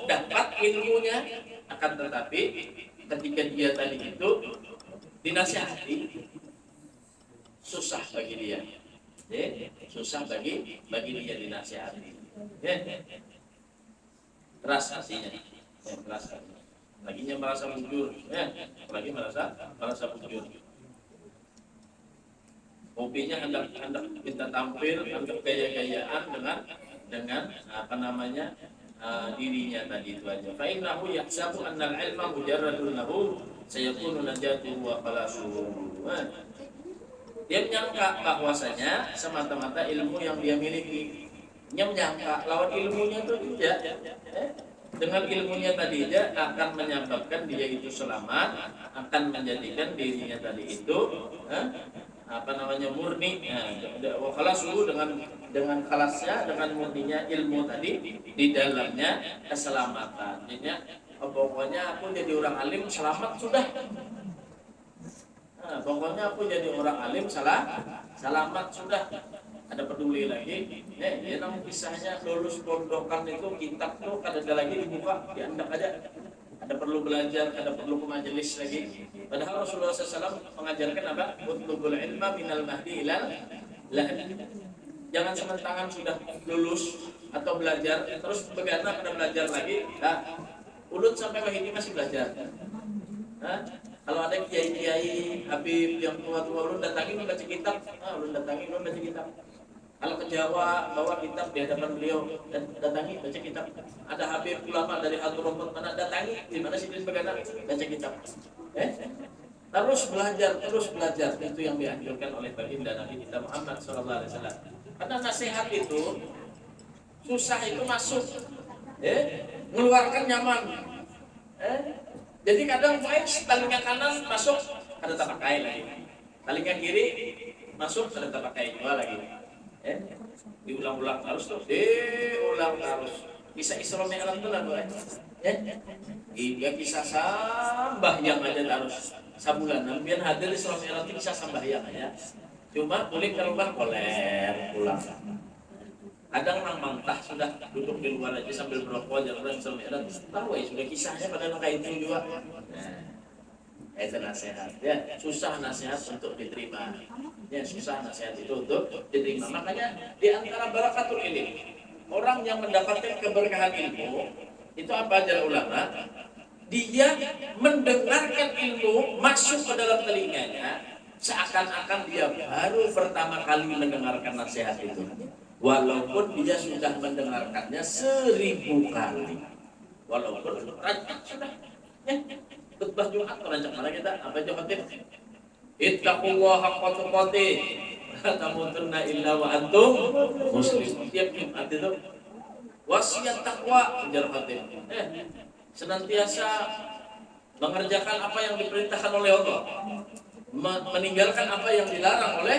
dapat ilmunya, akan tetapi ketika dia tadi itu dinasihati susah bagi dia, susah bagi dia dinasihati, keras hatinya, keras hatinya. Laginya merasa bujur, lagi merasa bujur. Hobinya hendak minta tampil, hendak gaya-gayaan dengan apa namanya dirinya tadi itu aja. Fa innahu yahsabu anna al-ilma mujarradun lahu sayakunu najatuhu wa khalasuhu. Dia menyangka bahwasanya semata-mata ilmu yang dia miliki. Dia menyangka lawan ilmunya itu tidak. Dengan ilmunya tadi dia akan menyebabkan dia itu selamat, akan menjadikan dirinya tadi itu apa namanya murni. Wa khalasuhu dengan khalasnya, dengan murninya ilmu tadi di dalamnya keselamatan. Jadi pokoknya aku jadi orang alim selamat sudah. Pokoknya aku jadi orang alim selamat sudah. Ada peduli lagi, dia namun kisahnya lulus pondokan itu kitab tuh kada ada lagi dibuka, diandak aja. Ada perlu belajar, ada perlu ke majelis lagi. Padahal Rasulullah SAW mengajarkan apa? Utlubul ilma minal mahdi ilal lahdi. Jangan sementangan sudah lulus atau belajar terus begadang pada belajar lagi. Ulut sampai ini masih belajar. Kalau ada kiai-kiai Habib yang tua-tua ulun datangi ulun baca kitab, ulun datangi ulun baca kitab. Kalau ke Jawa, bawa kitab di hadapan beliau dan datangi, baca kitab. Ada habib ulama dari Hadramaut mana, datangi, di mana Sidin Bagana, baca kitab. Terus belajar, itu yang dianjurkan oleh baginda Nabi kita Muhammad SAW. Karena nasihat itu susah itu masuk, mengeluarkan nyaman. Jadi kadang telinga kanan masuk, ada tapakai lagi. Telinga kiri masuk, ada tapakai dua lagi. Diulang-ulang terus tuh, diulang terus. Bisa Isra Mi'raj itu lah, iya bisa sambahyang aja terus. Sabulanan biar hadir Isra Mi'raj itu bisa sambahyang aja. Cuma boleh ke rumah koler pulang. Kadang orang mantah sudah duduk di luar aja sambil merokok jalan Isra Mi'raj. Tahu ya sudah kisahnya pada nangka itu juga. Nah, itu nasihat ya, susah nasihat untuk diterima. Ya, susah nasihat itu untuk diterima. Makanya di antara barakatul ilmi, orang yang mendapatkan keberkahan ilmu itu apa aja ulama? Dia mendengarkan ilmu masuk ke dalam telinganya seakan-akan dia baru pertama kali mendengarkan nasihat itu, walaupun dia sudah mendengarkannya 1000 kali, walaupun rancak sudah ya. Khutbah Jumat rancak mana kita apa aja khotib? Ittaqullaha haqqa tuqatih wa tamutunna illa wa antum muslimun. Tiap Jumat itu wasiat takwa ujar khotib. Senantiasa mengerjakan apa yang diperintahkan oleh Allah, meninggalkan apa yang dilarang oleh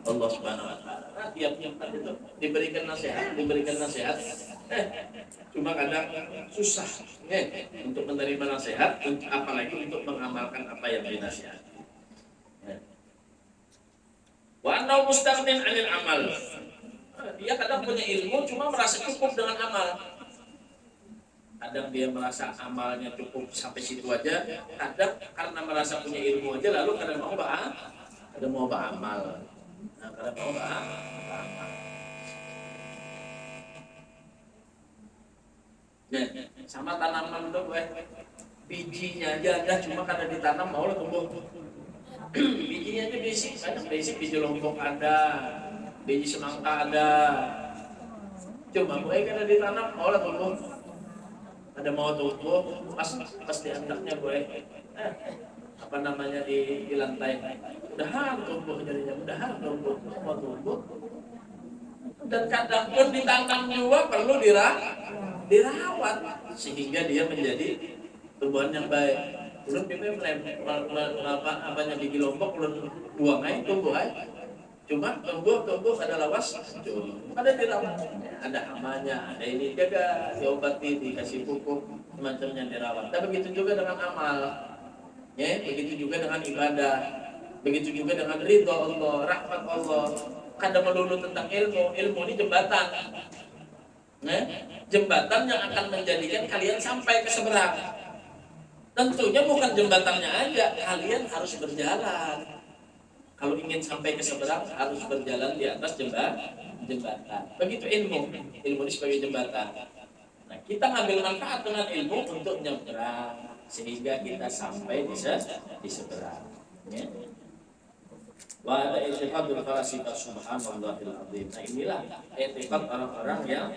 Allah Subhanahu wa taala. Nah, tiap Jumat itu diberikan nasihat. Cuma kadang susah untuk menerima nasihat, apalagi untuk mengamalkan apa yang dinasihati. Wa annahu mustaghnin 'anil amal. Dia kadang punya ilmu cuma merasa cukup dengan amal. Kadang dia merasa amalnya cukup sampai situ aja, kadang karena merasa punya ilmu aja lalu kadang mau beramal. Nah, kadang mau beramal. Nah, sama tanaman tuh bijinya aja ada, cuma karena ditanam mau lah tumbuh. Bijinya aja basic, biji lombok ada, biji semangka ada, cuma karena ditanam mau lah tumbuh. Ada mau tumbuh pas di andaknya apa namanya di lantai, mudahan tumbuh jadinya, mau tumbuh. Dan kadang pun ditanam juga perlu dirawat sehingga dia menjadi tumbuhan yang baik. Belum apanya biji lombok belum buang aja tumbuh aja. Cuma tumbuh ada lawas, ada dirawat, ada hamanya, ada ini jaga, diobati, dikasih pupuk, semacamnya dirawat. Tapi begitu juga dengan amal, ya, begitu juga dengan ibadah, begitu juga dengan ridho Allah, rahmat Allah. Kadang melulu tentang ilmu ini jembatan. Jembatan yang akan menjadikan kalian sampai ke seberang. Tentunya bukan jembatannya aja, kalian harus berjalan. Kalau ingin sampai ke seberang harus berjalan di atas jembatan. Begitu ilmu ini sebagai jembatan. Nah, kita ngambil manfaat dengan ilmu untuk nyebrang sehingga kita sampai di seberang. Ya. Wa ada i'tiqadul falasifa subhanallahil azim. Nah, inilah i'tiqad orang-orang yang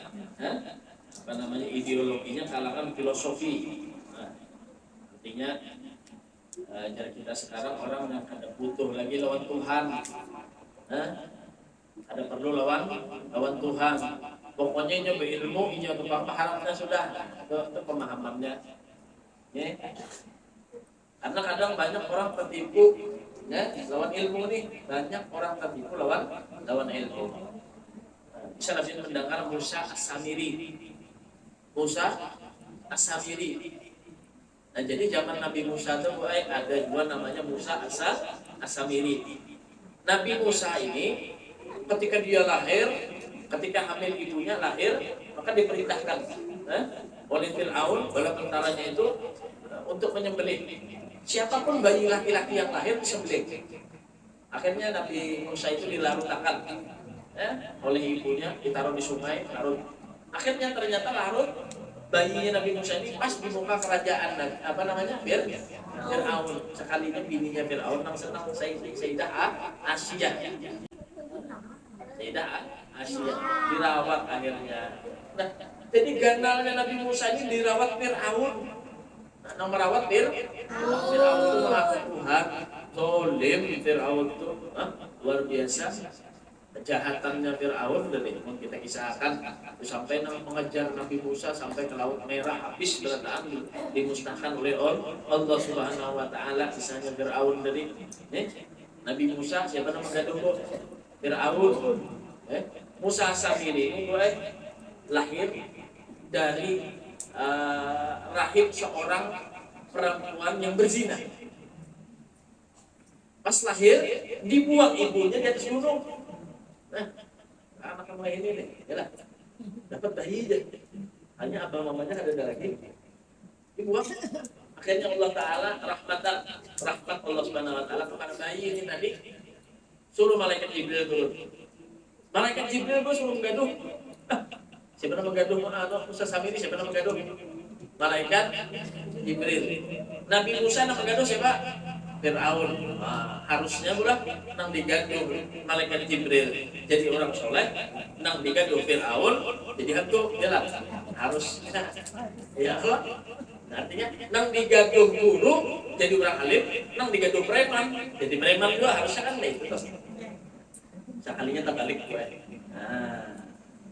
ideologinya kalangan filosofi. Nah, artinya jadi kita sekarang orang yang ada butuh lagi lawan Tuhan, ada perlu lawan Tuhan. Pokoknya ini berilmu, ini untuk pahamnya sudah, itu pemahamannya. Ya. Karena kadang banyak orang tertipu, lawan ilmu nih, banyak orang tertipu lawan ilmu. Bisa langsung mendengar Musa As-Samiri. Nah, jadi zaman Nabi Musa itu ada dua namanya Musa As-Samiri. Nabi Musa ini ketika dia lahir, ketika hamil ibunya lahir, maka diperintahkan oleh Fir'aun, bala tentaranya itu untuk menyembelih. Siapapun bayi laki-laki yang lahir disembelih. Akhirnya Nabi Musa itu dilarutakan oleh ibunya, ditaruh di sungai, larut. Akhirnya ternyata larut bayinya Nabi Musa ini pas di muka kerajaan Fir'aun. Sekalinya bininya Fir'aun yang senang Sayyidah Asia, dirawat akhirnya. Nah, jadi gandalnya Nabi Musa ini dirawat Fir'aun. Nah, yang merawat Fir'aun itu mengaku Tuhan, zolim Fir'aun itu, luar biasa. Kejahatannya Fir'aun dari kita kisahkan sampai mengejar Nabi Musa sampai ke Laut Merah, habis berataan dimusnahkan oleh Allah Subhanahu wa taala. Kisahnya Fir'aun dari Nabi Musa, siapa nama gaduh Fir'aun. Musa Samiri ini lahir dari rahim seorang perempuan yang berzina. Pas lahir dibuang ibunya di atas gunung. Nah, anak kamu ini nih, yalah, dapat bayi aja. Hanya abang mamanya ada lagi. Dibuang. Akhirnya Allah Taala rahmat Allah Subhanahu Wa Taala kepada bayi ini tadi suruh malaikat Jibril turun. Malaikat Jibril suruh menggaduh. Siapa nama menggaduh? Musa Samiri siapa nama menggaduh? Malaikat Jibril. Nabi Musa nama menggaduh siapa? Fir'aun. Harusnya pula nang digaduh malaikat Jibril jadi orang soleh, nang digaduh Fir'aun jadi hantu. Jelas harusnya ya Allah. Artinya nang digaduh guru jadi orang alim, nang digaduh preman jadi preman juga. Harusnya kan itu toh. Sekalinya terbalik gue.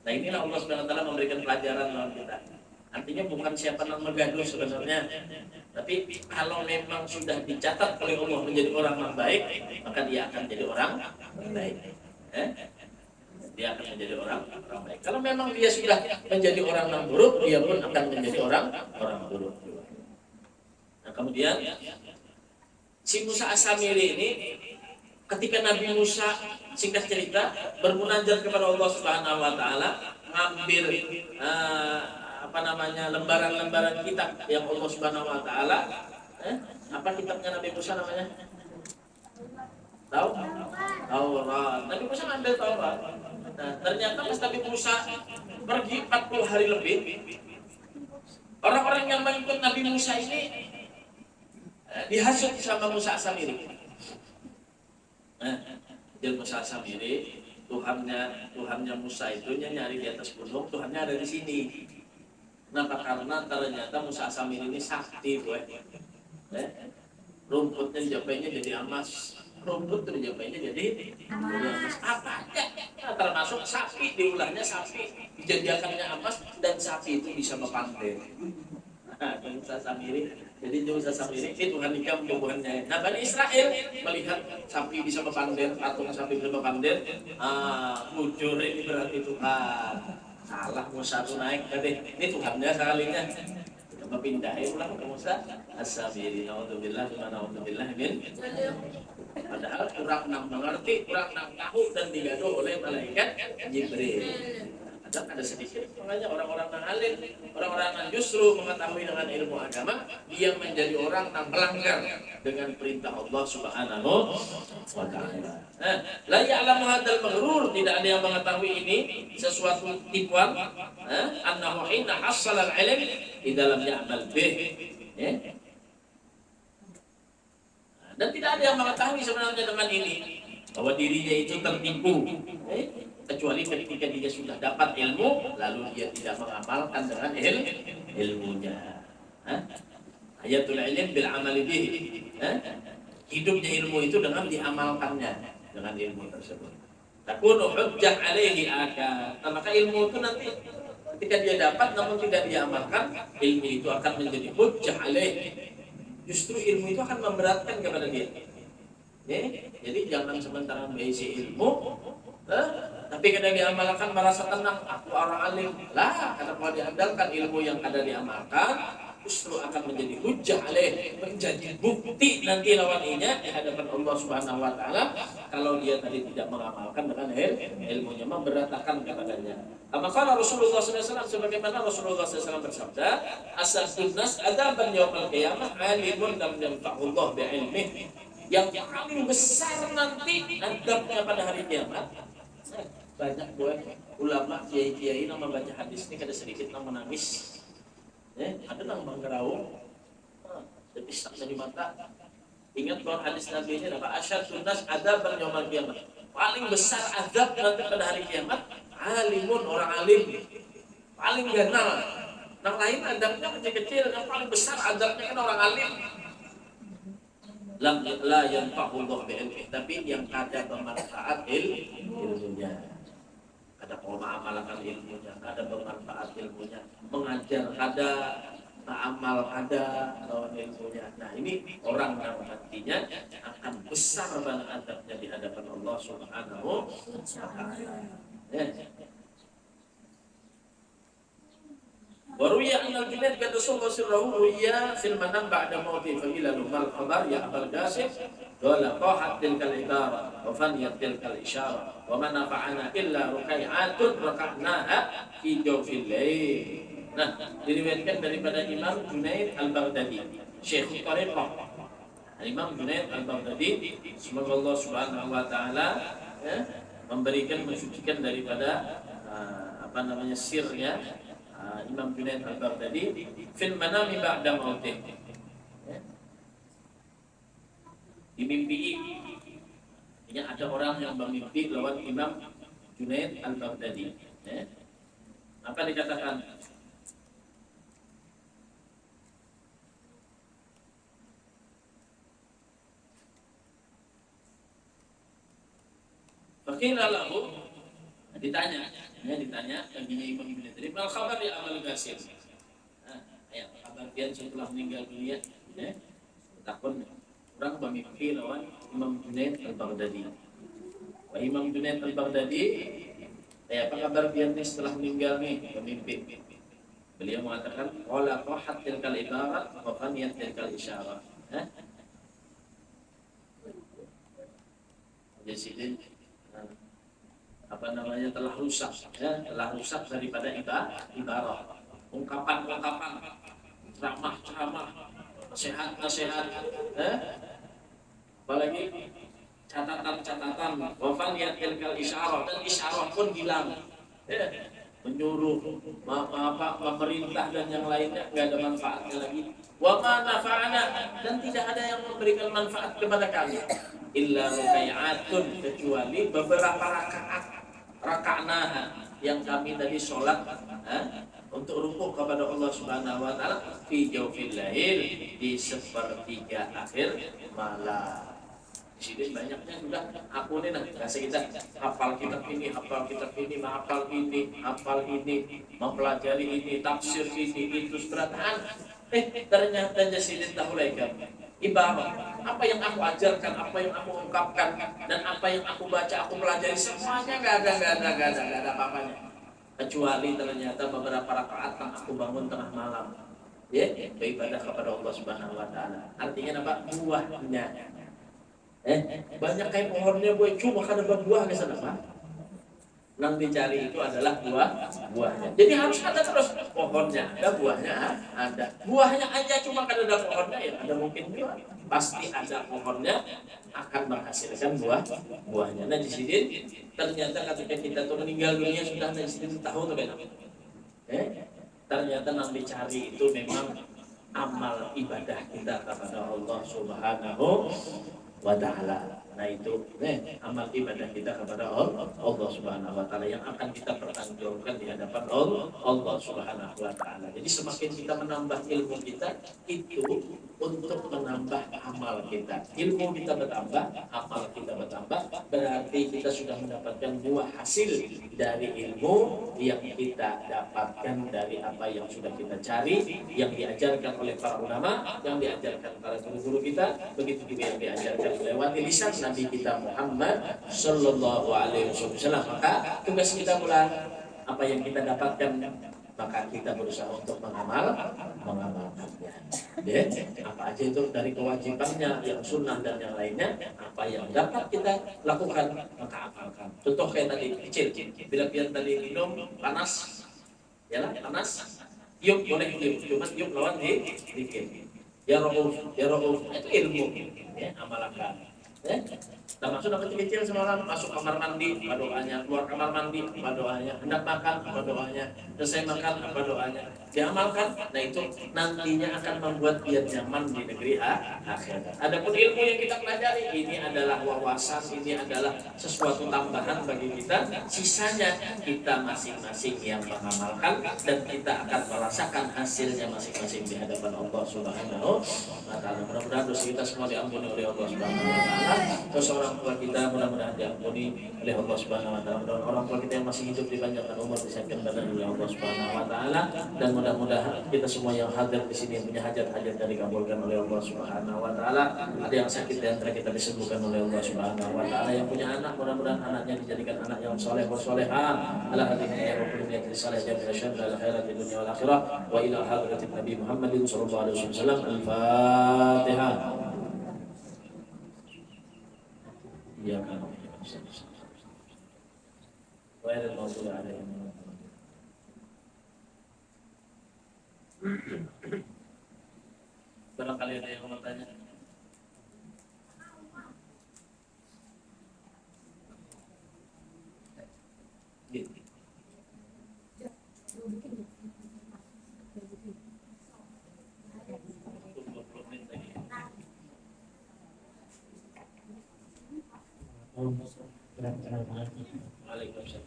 Nah inilah Allah Subhanahu wa taala memberikan pelajaran dalam kita. Artinya bukan siapa yang menggaduh sebenarnya, tapi kalau memang sudah dicatat oleh Allah menjadi orang yang baik, maka dia akan jadi orang baik. Dia akan menjadi orang baik. Kalau memang dia sudah menjadi orang yang buruk, dia pun akan menjadi orang buruk. Nah kemudian si Musa As-Samiri ini, ketika Nabi Musa singkat cerita bermunajat kepada Allah Subhanahu wa taala, ngambil lembaran-lembaran kitab yang Allah Subhanahu wa taala, apa kitabnya Nabi Musa namanya? Tahu? Taurat. Nabi Musa ngambil Taurat. Nah, ternyata pas Nabi Musa pergi 40 hari lebih, orang-orang yang mengikut Nabi Musa ini dihasut sama Musa As-Samiri. Musa As-Samiri, Tuhannya Musa itu nyari di atas gunung, Tuhannya ada di sini. Kenapa? Karena ternyata Musa As-Samiri ini sakti, rumputnya dijapainya jadi emas, rumput itu dijapainya jadi emas. Apa aja, termasuk sapi, diulahnya sapi, dijadikannya emas, dan sapi itu bisa berpandai. Musa As-Samiri. Jadi Musa As-Samiri ini Tuhan nikam Tuhannya. Nah Bani Israel melihat sapi bisa berpandai, patung sapi bisa berpandai, bujur ini berarti Tuhan. Salah Musa itu naik tadi. Ini Tuhannya sekalinya. Coba pindahin ulang ke Musa As-Samiri. Naudzubillah min. Padahal kurang mengerti, kurang tahu dan digaduh oleh malaikat Jibril. Ada sedikit, makanya orang-orang yang alim, orang-orang yang justru mengetahui dengan ilmu agama, dia menjadi orang yang melanggar dengan perintah Allah Subhanahu wa taala. La ya'lamu hadzal maghrur, tidak ada yang mengetahui ini sesuatu tipuan, annahu hina hassala al-ilm idza lam ya'mal bih. Dan tidak ada yang mengetahui sebenarnya dengan ini bahwa dirinya itu tertipu. Kecuali ketika dia sudah dapat ilmu, lalu dia tidak mengamalkan dengan ilmunya. Ayatul ilm bil amali bihi. Hidupnya ilmu itu dengan diamalkannya dengan ilmu tersebut. Takunu hujjah alaihi akad. Maka ilmu itu nanti ketika dia dapat namun tidak diamalkan, ilmu itu akan menjadi hujjah alaihi. Justru ilmu itu akan memberatkan kepada dia. Jadi jangan sementara mengisi ilmu, tapi kadang diamalkan merasa tenang, aku orang alim. Lah, karena kalau diandalkan ilmu yang ada diamalkan, justru akan menjadi hujjah alaih, menjadi bukti nanti lawannya di hadapan Allah Subhanahu wa taala kalau dia tadi tidak mengamalkan dengan ilmunya, memberatkan kepadanya. Maka Rasulullah SAW sebagaimana Rasulullah SAW bersabda, asasun nas adaban yaumil qiyamah alimun lam yanfa'ullah bi'ilmih. Yang paling besar nanti adabnya pada hari kiamat. Banyak buat ulama kiai-kiai yang membaca hadis ini kada sedikit yang menangis. Ada yang menggerau, pistak dari mata. Ingat bahwa hadis Nabi ini apa? Asyadun nas adaban yaumil qiyamah. Paling besar adab nanti pada hari kiamat alimun, orang alim, paling ganal. Yang lain adabnya kecil-kecil, yang paling besar adabnya kan orang alim. Lam la yanfa'ullah bi'ilmi, tapi yang ada bermanfaat ilmunya. Ada mengamalkan ilmunya, ada bermanfaat ilmunya, mengajar ada, amal ada ilmunya. Nah ini orang yang nantinya akan besar banget adabnya di hadapan Allah Subhanahu wa Ta'ala. Waruya anal Junaid kata sallallahu sirrahu ruya fil manam ba'da mauti fa ila lumal khabar ya Abul Qasim qala qahat tilkal ibara wa faniyat tilkal isyara wa man nafa'ana illa rukai'atun raka'naha fi jawfil lail. Nah, diriwayatkan daripada Imam Junaid Al-Baghdadi, Syekh Tariqah. Imam Junaid Al-Baghdadi, semoga Allah Subhanahu wa taala memberikan mensucikan daripada sirnya Imam Junaid Al-Baghdadi fil manami ba'da mautih. Dimimpi. Artinya ada orang yang bermimpi lawan Imam Junaid Al-Baghdadi. Apa dikatakan? Fakirlah lahu, ditanya baginya Imam Ibn Tari, mal khabar ya Abul Qasim. Ya, kabar dia setelah meninggal dunia, takun orang bermimpi lawan Imam Junaid Al-Baghdadi. Imam Junaid Al-Baghdadi, apa kabar dia setelah meninggal nih bermimpi? Beliau mengatakan, qala qahat tilkal ibarat wa faniyat tilkal isyarah. Jadi telah rusak daripada ibarat, ungkapan-ungkapan, ceramah, nasihat, apalagi catatan, wafan ya tilkal isyarah, dan isyarah pun hilang, menyuruh, memerintah dan yang lainnya nggak ada manfaatnya lagi. Wa ma nafa'ana, dan tidak ada yang memberikan manfaat kepada kami. Illa rukai'atun, kecuali beberapa raka'naha yang kami tadi sholat untuk rukuk kepada Allah Subhanahu wa taala fi jawfil lail, di sepertiga akhir malam. Di sini banyaknya sudah aku nih kasih kita hafal kitab ini, hafal ini, mempelajari ini, tafsir ini, itu suratan. Ternyata jasidin tahulaikan ibarat apa yang aku ajarkan, apa yang aku ungkapkan, dan apa yang aku baca, aku pelajari, semuanya nggak ada apa-apanya, kecuali ternyata beberapa rakaat yang aku bangun tengah malam, beribadah kepada Allah Subhanahu wa taala. Artinya apa? Buahnya. Banyak kayak pohonnya boy, cuma kada berbuah ke sana, Pak. Yang dicari itu adalah buahnya. Jadi harus ada terus pohonnya, ada buahnya, ada. Buahnya aja cuma kada ada pohonnya, ya ada mungkin juga. Pasti ada pohonnya akan menghasilkan buahnya. Nah di sini ternyata ketika kita tuh meninggal dunia sudah di sini tahu tuh benar. Ternyata yang dicari itu memang amal ibadah kita kepada Allah Subhanahu wa ta'ala. Nah itu amal ibadah kita kepada Allah Subhanahu wa ta'ala yang akan kita pertanggungjawabkan di hadapan Allah Subhanahu wa ta'ala. Jadi semakin kita menambah ilmu kita, itu untuk menambah amal kita. Ilmu kita bertambah, amal kita bertambah, berarti kita sudah mendapatkan buah hasil dari ilmu yang kita dapatkan dari apa yang sudah kita cari, yang diajarkan oleh para ulama, yang diajarkan para guru-guru kita, begitu juga yang diajarkan lewat lisan Nabi kita Muhammad Sallallahu Alaihi Wasallam. Maka tugas kita pula apa yang kita dapatkan, maka kita berusaha untuk mengamalkannya. Apa aja itu dari kewajibannya, yang sunnah dan yang lainnya, apa yang dapat kita lakukan maka amalkan. Contoh kayak tadi kecil, bila tadi minum panas, panas, yuk boleh yuk, cuma yuk lawan dikit. Ya Rauf, itu ilmu, amalkan. Ya? Termasuk anak kecil semalam masuk kamar mandi apa doanya, keluar kamar mandi apa doanya, hendak makan apa doanya, selesai makan apa doanya, diamalkan. Nah itu nantinya akan membuat dia nyaman di negeri akhirat. Adapun ilmu yang kita pelajari ini adalah wawasan, ini adalah sesuatu tambahan bagi kita. Sisanya kita masing-masing yang mengamalkan dan kita akan merasakan hasilnya masing-masing di hadapan Allah Subhanahu wa taala. Mudah-mudahan dosa kita semua diampuni oleh Allah Subhanahu wa taala. Dosa orang tua kita mudah-mudahan diampuni oleh Allah Subhanahu wa taala. Mudah-mudahan orang tua kita yang masih hidup dipanjangkan umur, disayangkan badan oleh Allah Subhanahu wa taala, dan mudah-mudahan kita semua yang hadir di sini punya hajat-hajat dari dikabulkan oleh Allah Subhanahu wa taala. Ada yang sakit di antara kita disembuhkan oleh Allah Subhanahu wa taala. Yang punya anak mudah-mudahan anaknya dijadikan anak yang saleh wa salehah. Ala hadhihi ya rabbul niyyati salih jami'a syarra al khairat di dunya wal akhirah wa ila hadratin Nabi Muhammadin sallallahu alaihi wasallam. Al-Fatihah. Ya kan. Wa'alaikum warahmatullahi. Barangkali ada yang mau tanya. Waalaikumsalam.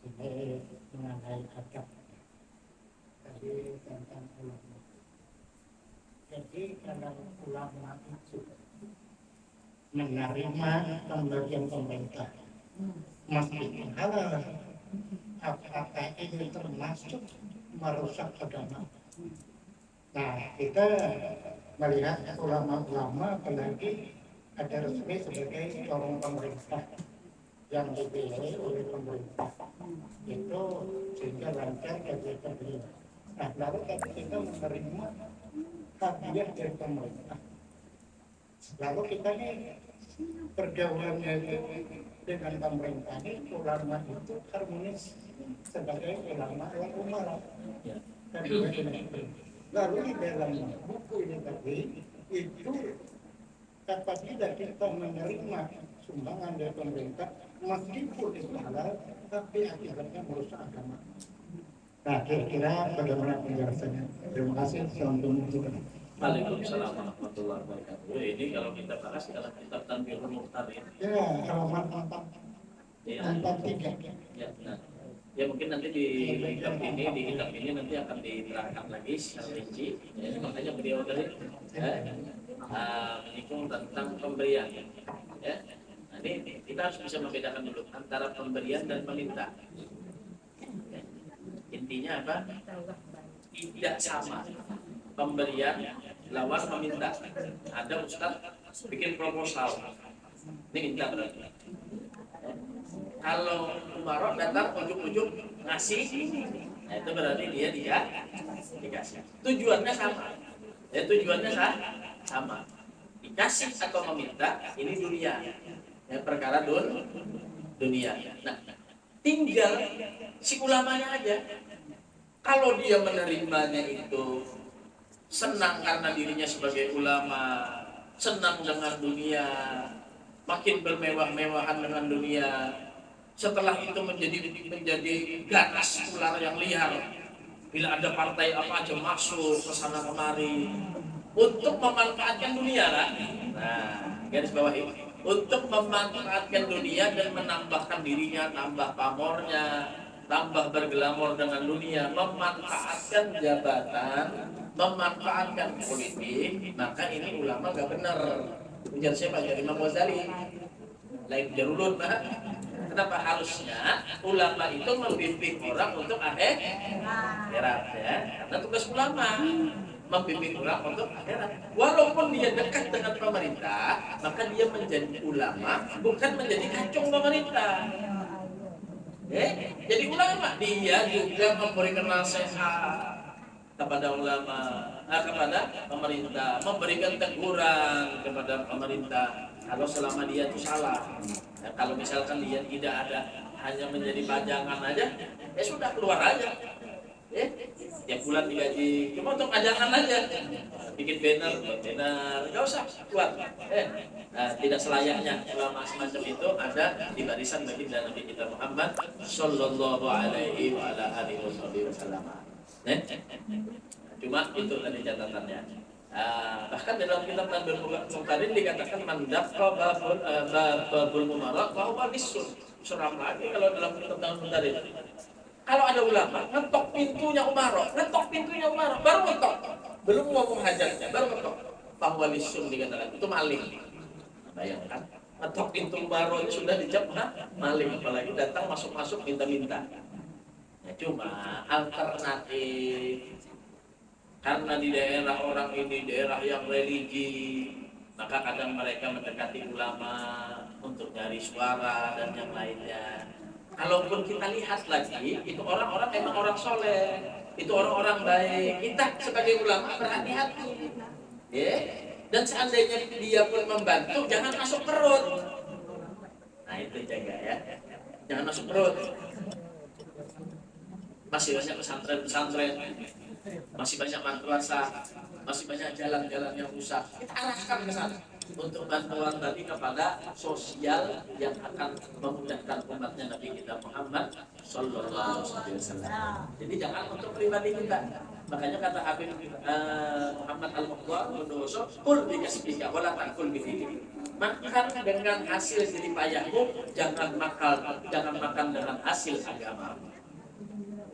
Ini mengenai adab tadi tentang ulama. Jadi kalau ulama itu menerima pemberian pemerintah mesti halal, apakah ini termasuk merusak agama? Nah, kita melihat ulama-ulama apalagi ada resmi sebagai orang pemerintah yang dipilih oleh pemerintah itu sehingga lancar kegiatan beliau. Nah, lalu kita menerima hadiah dari pemerintah, lalu kita ini pergaulannya itu dengan pemerintah ini ulama itu harmonis sebagai ulama yang umara dan lalu di dalam buku ini tadi itu apabila kita menerima sumbangan dari pemerintah meskipun itu halal tapi akibatnya merusak agama. Nah, kira-kira bagaimana penjelasannya? Terima kasih. Assalamualaikum.
Waalaikumsalam warahmatullahi wabarakatuh. Ini kalau kita bahas dalam kitab Tanbihul Muhtarin.
Ya, halaman 443.
Ya, nah. Ya mungkin nanti di kitab ini nanti akan diterangkan lagi secara rinci. Ya, makanya beliau tadi menyinggung tentang pemberian. Ya. Nah, ini kita harus bisa membedakan dulu antara pemberian dan meminta. Ya. Intinya apa? Tidak sama pemberian lawan meminta. Ada ustaz bikin proposal, ini minta berarti. Ya. Kalau Umar datang ujung-ujung ngasih, nah itu berarti dia dikasih. Tujuannya sama. Ya, tujuannya sama. Dikasih atau meminta ini dunia. Ya, perkara dunia. Nah, tinggal si ulamanya aja. Kalau dia menerimanya itu senang karena dirinya sebagai ulama, senang dengan dunia, makin bermewah-mewahan dengan dunia. Setelah itu menjadi ganas ular yang liar. Bila ada partai apa aja masuk ke sana kemari untuk memanfaatkan dunia lah. Nah, garis bawah ini untuk memanfaatkan dunia dan menambahkan dirinya, tambah pamornya, tambah berglamor dengan dunia, memanfaatkan jabatan, memanfaatkan politik, maka ini ulama gak benar. Ujar siapa? Ujar Imam Ghazali. Lain jarulun, nah. Kenapa harusnya ulama itu membimbing orang untuk akhirat, ya? Karena tugas ulama membimbing orang untuk akhirat. Walaupun dia dekat dengan pemerintah, maka dia menjadi ulama, bukan menjadi kacung pemerintah. Jadi ulama dia juga memberikan nasihat kepada ulama, kepada pemerintah, memberikan teguran kepada pemerintah kalau selama dia itu salah. Ya, kalau misalkan dia tidak ada, hanya menjadi pajangan aja, ya sudah keluar aja. Tiap bulan digaji, cuma untuk ajaran aja, bikin banner, nggak usah keluar. Tidak selayaknya ulama semacam itu ada di barisan baginda Nabi kita Muhammad Sallallahu Alaihi Wasallam. Cuma itu tadi catatannya. Bahkan dalam kitab Tanbir Muqtarin dikatakan mandafqa babul mumarak bahwa bisul. Surah lagi kalau dalam kitab Tanbir Muqtarin. Kalau ada ulama ngetok pintunya umarok, baru ngetok. Belum ngomong hajatnya, baru ngetok. Bahwa bisul dikatakan itu maling. Bayangkan, ngetok pintu umarok itu sudah dijawab maling, apalagi datang masuk minta-minta. Ya, cuma alternatif karena di daerah orang ini daerah yang religi, maka kadang mereka mendekati ulama untuk nyari suara dan yang lainnya. Kalaupun kita lihat lagi, itu orang-orang memang orang soleh, itu orang-orang baik. Kita sebagai ulama berhati-hati, ya. Dan seandainya dia pun membantu, jangan masuk perut. Nah itu jaga ya, jangan masuk perut. Masih banyak pesantren, masih banyak madrasah, masih banyak jalan-jalan yang rusak. Kita arahkan ke sana untuk bantuan tadi kepada sosial yang akan memudahkan umatnya Nabi kita Muhammad Sallallahu Alaihi Wasallam. Jadi jangan untuk pribadi kita. Makanya kata Habib Muhammad Al-Muqtar Bondowoso, kul bikasbika wala takul bifili. Makan dengan hasil jerih payahmu, jangan makan dengan hasil agama.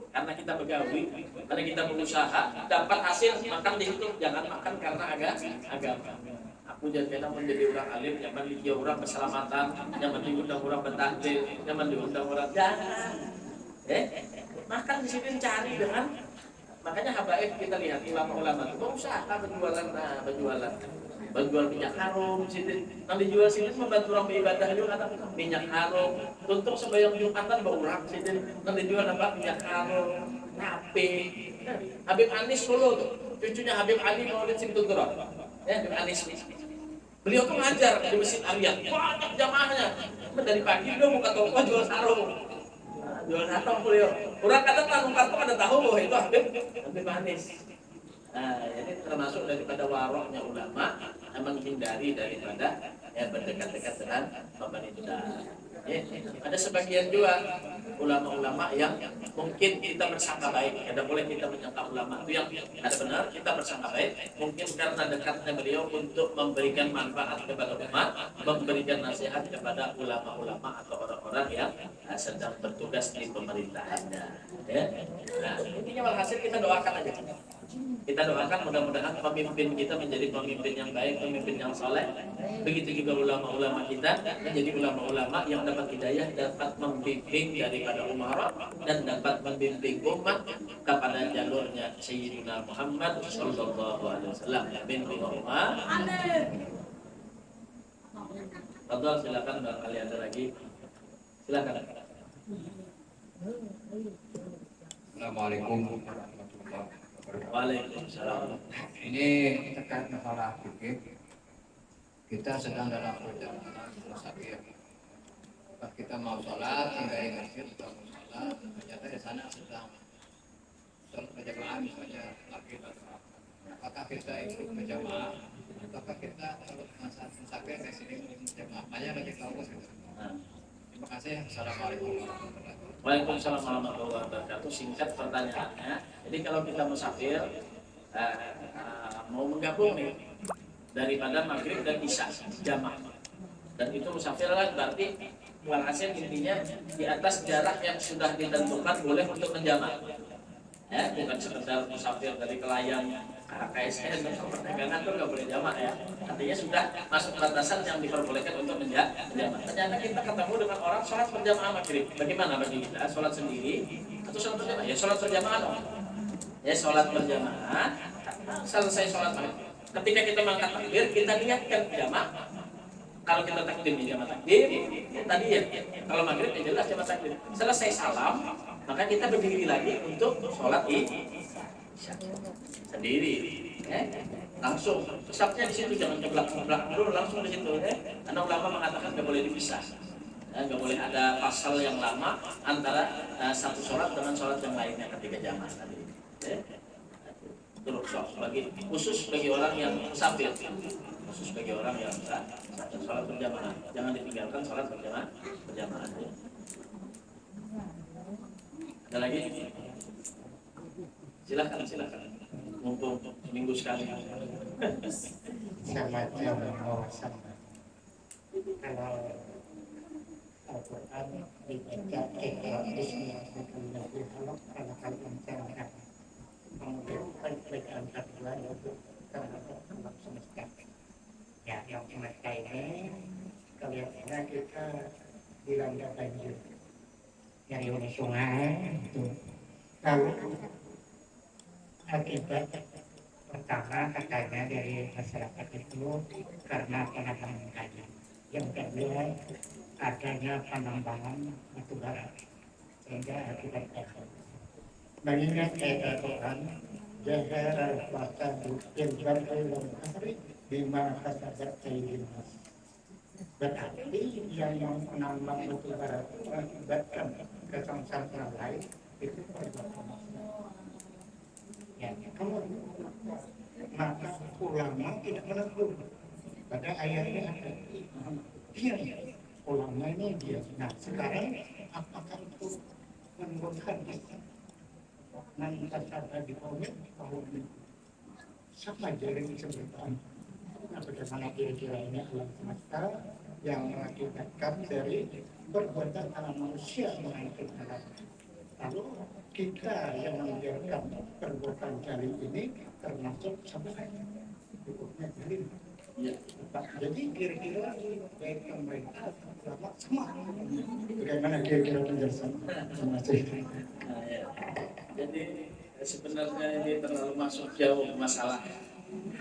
Karena kita begawi, karena kita berusaha, dapat hasil, makan dihitung, jangan makan karena agama. Aku jangan menjadi orang alim, jangan dia orang keselamatan, jangan diundang orang bertakdir, jangan diundang orang jangan. Makan di sini cari dengan, makanya habaib kita lihat ulama-ulama itu berusaha berjualan minyak harum di situ. Nanti jual sini membantu orang beribadah juga kata minyak harum. Untuk sembahyang Jumatan berulang situ. Nanti jual apa minyak harum, nape. Habib Anis Solo tuh, cucunya Habib Ali Maulid Simtudurah. Habib Anis. Beliau tuh ngajar di Masjid Ariyat. Banyak jamaahnya. Dari pagi beliau buka toko jual sarung. Jual sarung beliau. Orang kata tanggung-tanggung ada tahu bahwa itu Habib Anis. Jadi termasuk daripada waroknya ulama menghindari daripada berdekat-dekat dengan pemerintah. Ada sebagian juga ulama-ulama yang mungkin kita bersangka baik. Tidak boleh kita menyangka ulama itu yang ada benar kita bersangka baik. Mungkin karena dekatnya beliau untuk memberikan manfaat kepada umat, memberikan nasihat kepada ulama-ulama atau orang-orang yang sedang bertugas di pemerintahannya. Nah, intinya walhasil kita doakan aja. Kita doakan mudah-mudahan pemimpin kita menjadi pemimpin yang baik, pemimpin yang soleh. Begitu juga ulama-ulama kita menjadi ulama-ulama yang dapat hidayah, dapat membimbing daripada umarah dan dapat membimbing umat kepada jalurnya Sayyidina Muhammad Sallallahu Alaihi Wasallam. Amin. Fadhal, silakan barangkali ada lagi. Silakan.
Assalamualaikum warahmatullahi wabarakatuh.
Waalaikumsalam.
Ini terkait masalah fikih. Kita sedang dalam perjalanan musafir. Pas kita mau sholat, hingga di masjid kita mau sholat, ternyata di sana sedang sholat berjamaah misalnya maghrib atau apa. Apakah kita ikut berjamaah? Apakah kita kalau musafir ke sini berjamaah? Banyak lagi tahu gitu. Terima kasih. Assalamualaikum warahmatullahi wabarakatuh.
Waalaikumsalam warahmatullahi wabarakatuh. Singkat pertanyaannya. Jadi kalau kita musafir mau menggabung nih daripada maghrib dan isya jamaah, dan itu musafir kan berarti walhasil intinya di atas jarak yang sudah ditentukan boleh untuk menjamak. Bukan sekedar musafir dari Kelayang KSN atau perdagangan itu nggak boleh jamak ya. Artinya sudah masuk batasan yang diperbolehkan untuk menjamak. Ternyata kita ketemu dengan orang sholat berjamaah maghrib. Bagaimana bagi kita? Sholat sendiri atau sholat berjamaah? Ya sholat berjamaah dong. Ya sholat berjamaah. Selesai sholat maghrib. Ketika kita mengangkat takbir, kita niatkan jamaah. Kalau kita takdim ya jamaah takdim. Tadi ya kalau maghrib ya jelas jamaah takdim. Selesai salam, maka kita berdiri lagi untuk sholat isya sendiri, langsung pesatnya di situ, jangan keblak dulu langsung di situ, karena ulama mengatakan nggak boleh dipisah, nggak boleh ada pasal yang lama antara satu sholat dengan sholat yang lainnya ketika jamaah tadi. Itu rukhsah khusus bagi orang yang musafir, khusus bagi orang yang sholat berjamaah. Jangan ditinggalkan sholat berjamaah. Ada lagi? Silakan. Mumpung minggu sekali.
Sama sama. Kalau Al-Quran dibaca Bismillahirrahmanirrahim karena kalian jangan kemudian bacaan kedua yaitu terhadap alam semesta. Ya, yang semesta ini kelihatannya kita dilanda banjir dari sungai itu. Lalu akibat pertama katanya dari masyarakat itu karena penanaman kayu. Yang kedua adanya penambangan batu bara sehingga akibat itu. Mengingat ayat Al-Quran, jahara fasadu fil barri wal bahri bima kasabat aydin nas. Berarti yang menambang batu bara itu mengakibatkan kesengsaraan lain itu perbuatan. Ya, kalau maka ulama tidak menegur. Pada ayatnya ada dia, ulama ini dia. Nah sekarang apakah itu menurut hadis? Nanti kata di komik bahwa sama jadi disebutkan. Nah bagaimana kira-kira ini alam semesta yang mengakibatkan dari perbuatan alam manusia mengangkut alam. Lalu kita yang membiarkan perbuatan jali ini termasuk sebenarnya hukumnya jali. Ya, jadi kira-kira baik pemerintah ulama semua. Bagaimana kira-kira penjelasan? Terima kasih.
Jadi sebenarnya ini terlalu masuk jauh masalah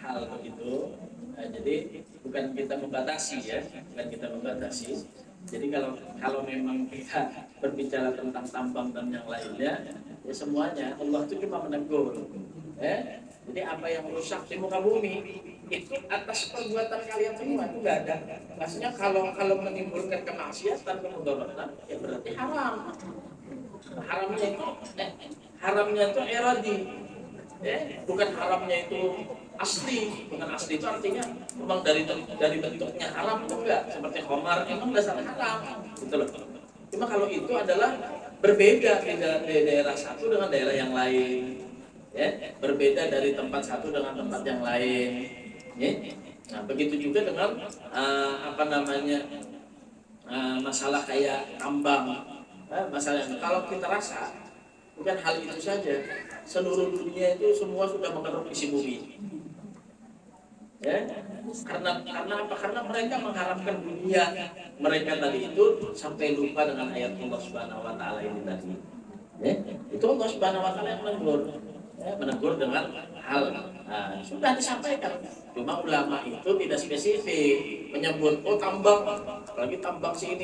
hal begitu. Jadi bukan kita membatasi ya, Jadi kalau memang kita berbicara tentang tambang dan yang lainnya, ya semuanya Allah itu cuma menegur. Jadi apa yang rusak di muka bumi itu atas perbuatan kalian semua itu nggak ada. Maksudnya kalau menimbulkan kemaksiatan kemudaratan, ya berarti haram. Haramnya itu eradi. Bukan haramnya itu asli. Bukan asli itu artinya memang dari bentuknya haram itu enggak. Seperti khamar memang dasarnya haram. Gitu loh. Cuma kalau itu adalah berbeda dari daerah satu dengan daerah yang lain. Berbeda dari tempat satu dengan tempat yang lain. Nah, begitu juga dengan masalah kayak tambang. Masalahnya kalau kita rasa bukan hal itu saja, seluruh dunia itu semua sudah mengeruk isi bumi. Karena apa? Karena mereka mengharapkan dunia mereka tadi itu sampai lupa dengan ayat Allah Subhanahu Wa Taala ini tadi. Itu Allah Subhanahu Wa Taala yang menegur dengan hal sudah disampaikan. Cuma ulama itu tidak spesifik menyebut tambang, apalagi tambang sini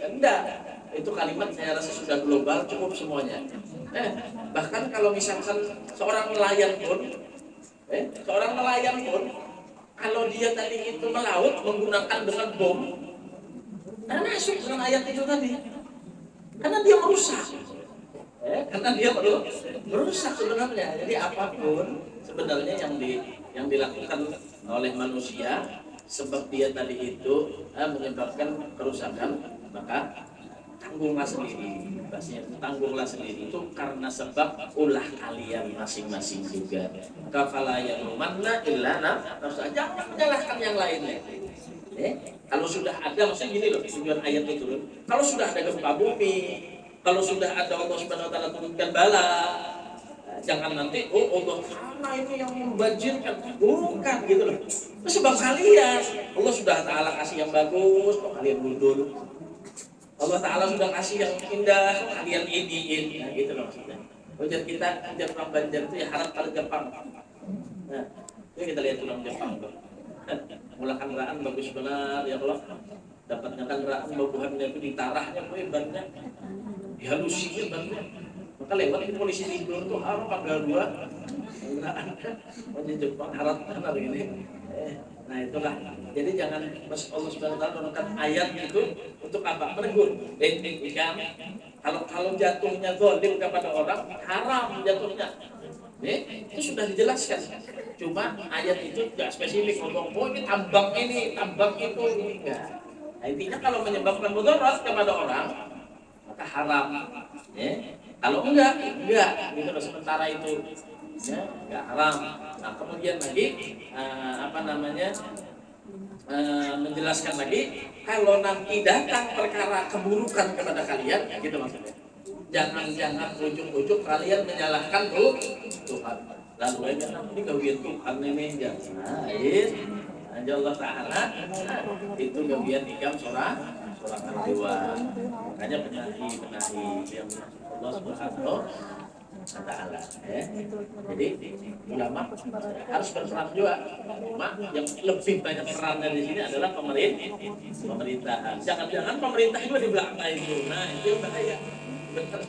enggak. Itu kalimat saya rasa sudah global, cukup semuanya. Bahkan kalau misalkan seorang nelayan pun kalau dia tadi itu melaut menggunakan dengan bom, karena masuk dengan ayat itu tadi, karena dia merusak. Karena dia merusak sebenarnya. Jadi apapun sebenarnya yang dilakukan oleh manusia, sebab dia tadi itu menyebabkan kerusakan, maka tanggunglah sendiri. Tanggunglah sendiri itu karena sebab ulah kalian masing-masing juga. Kafala yalumanna illa nafsa. Jangan menyalahkan yang lainnya. Kalau sudah ada, maksudnya gini loh, tujuan ayat itu loh. Kalau sudah ada gempa bumi, kalau sudah ada Allah Subhanahu Wa Taala turunkan bala, jangan nanti Allah Taala ini yang membanjirkan, bukan gitu loh. Itu sebab kalian, Allah sudah Taala kasih yang bagus, kok kalian mundur. Allah Taala sudah kasih yang indah, kok kalian iniin, nah, gitu loh maksudnya. Ujar kita, ujar orang Banjar itu ya harap pada Jepang. Nah, ini kita lihat orang Jepang tuh. Mulakan raan bagus benar ya Allah. Dapatnya kan raan babuhannya itu ditarahnya, bannya. Dihalusin banget. Maka lewat di polisi tidur tuh harap tanggal 2 di Jepang harap hari ini. Nah itulah. Jadi jangan Allah Subhanahu Wa Taala menurunkan ayat itu untuk apa? Menegur. Kalau jatuhnya zalim kepada orang haram jatuhnya. Itu sudah dijelaskan. Cuma ayat itu tidak spesifik ngomong, oh ini tambang itu, ini enggak. Nah, intinya kalau menyebabkan mudarat kepada orang, maka haram. Kalau enggak, gitu loh, sementara itu enggak haram. Nah, kemudian lagi menjelaskan lagi, kalau nanti datang perkara keburukan kepada kalian, gitu maksudnya. Jangan ujuk-ujuk kalian menyalahkan Tuhan. Lalu aja nanti gawian Tuhan ini jangan. Allah Ta'ala itu gawian ikam seorang kedua. Makanya benahi yang Allah Subhanahu wa Ta'ala. Jadi ulama harus berperan juga. Cuma yang lebih banyak perannya di sini adalah pemerintahan. Jangan-jangan pemerintah juga di belakang itu. Nah, itu bahaya. Benar.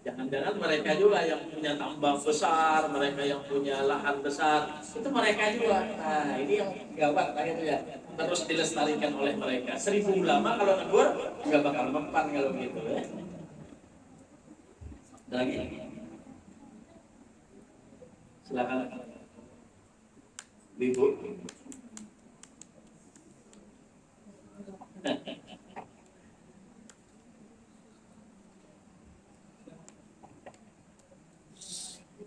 Jangan-jangan mereka juga yang punya tambang besar, mereka yang punya lahan besar, itu mereka juga. Nah, ini yang gawat kayak itu ya. Terus dilestarikan oleh mereka. 1000 ulama kalau negur nggak bakal mempan kalau gitu ya. Ada lagi? Silakan. Ibu.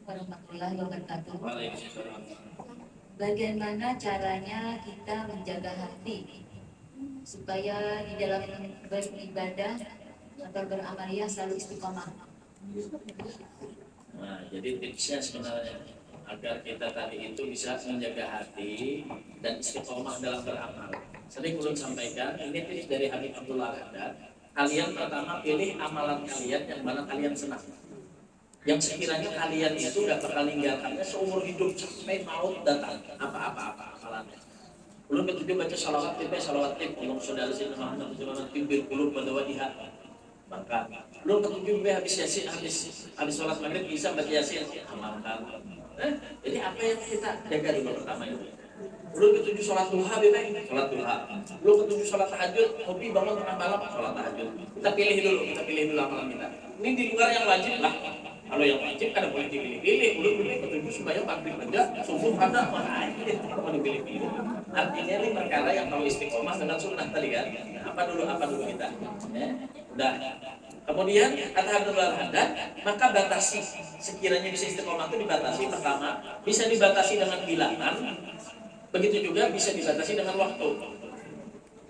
Warahmatullahi wabarakatuh.
Waalaikumsalam.
Bagaimana caranya kita menjaga hati supaya di dalam beribadah atau beramaliyah selalu istiqomah?
Nah, jadi tipsnya sebenarnya agar kita tadi itu bisa menjaga hati dan istiqomah dalam beramal. Sering ulun sampaikan, ini tips dari Habib Abdullah Haddad. Kalian pertama pilih amalan kalian yang mana kalian senang. Yang sekiranya kalian itu gak bakal ninggalkannya seumur hidup sampai maut datang. Apa amalannya. Ulun ketujuh baca salawat tip, Allah saudara sini Muhammad sallallahu alaihi wasallam pada wajah. Maka ulun ketujuh habis sholat maghrib bisa baca yasin amalkan. Jadi apa yang kita jaga dulu pertama itu. Ulun ketujuh sholat duha sholat duha. Ulun ketujuh sholat tahajud, hobi bangun tengah malam sholat tahajud. Kita pilih dulu amalan kita. Ini di luar yang wajib lah. Kalau yang wajib kan boleh dipilih-pilih. Ulun ketujuh supaya maghrib aja subuh ada mau dipilih-pilih. Artinya ini perkara yang kalau istiqomah dengan sunnah tadi kan. Apa dulu kita. Udah. Kemudian kata Abdullah Haddad, maka batasi sekiranya bisa istiqomah itu dibatasi. Pertama, bisa dibatasi dengan bilangan. Begitu juga bisa dibatasi dengan waktu.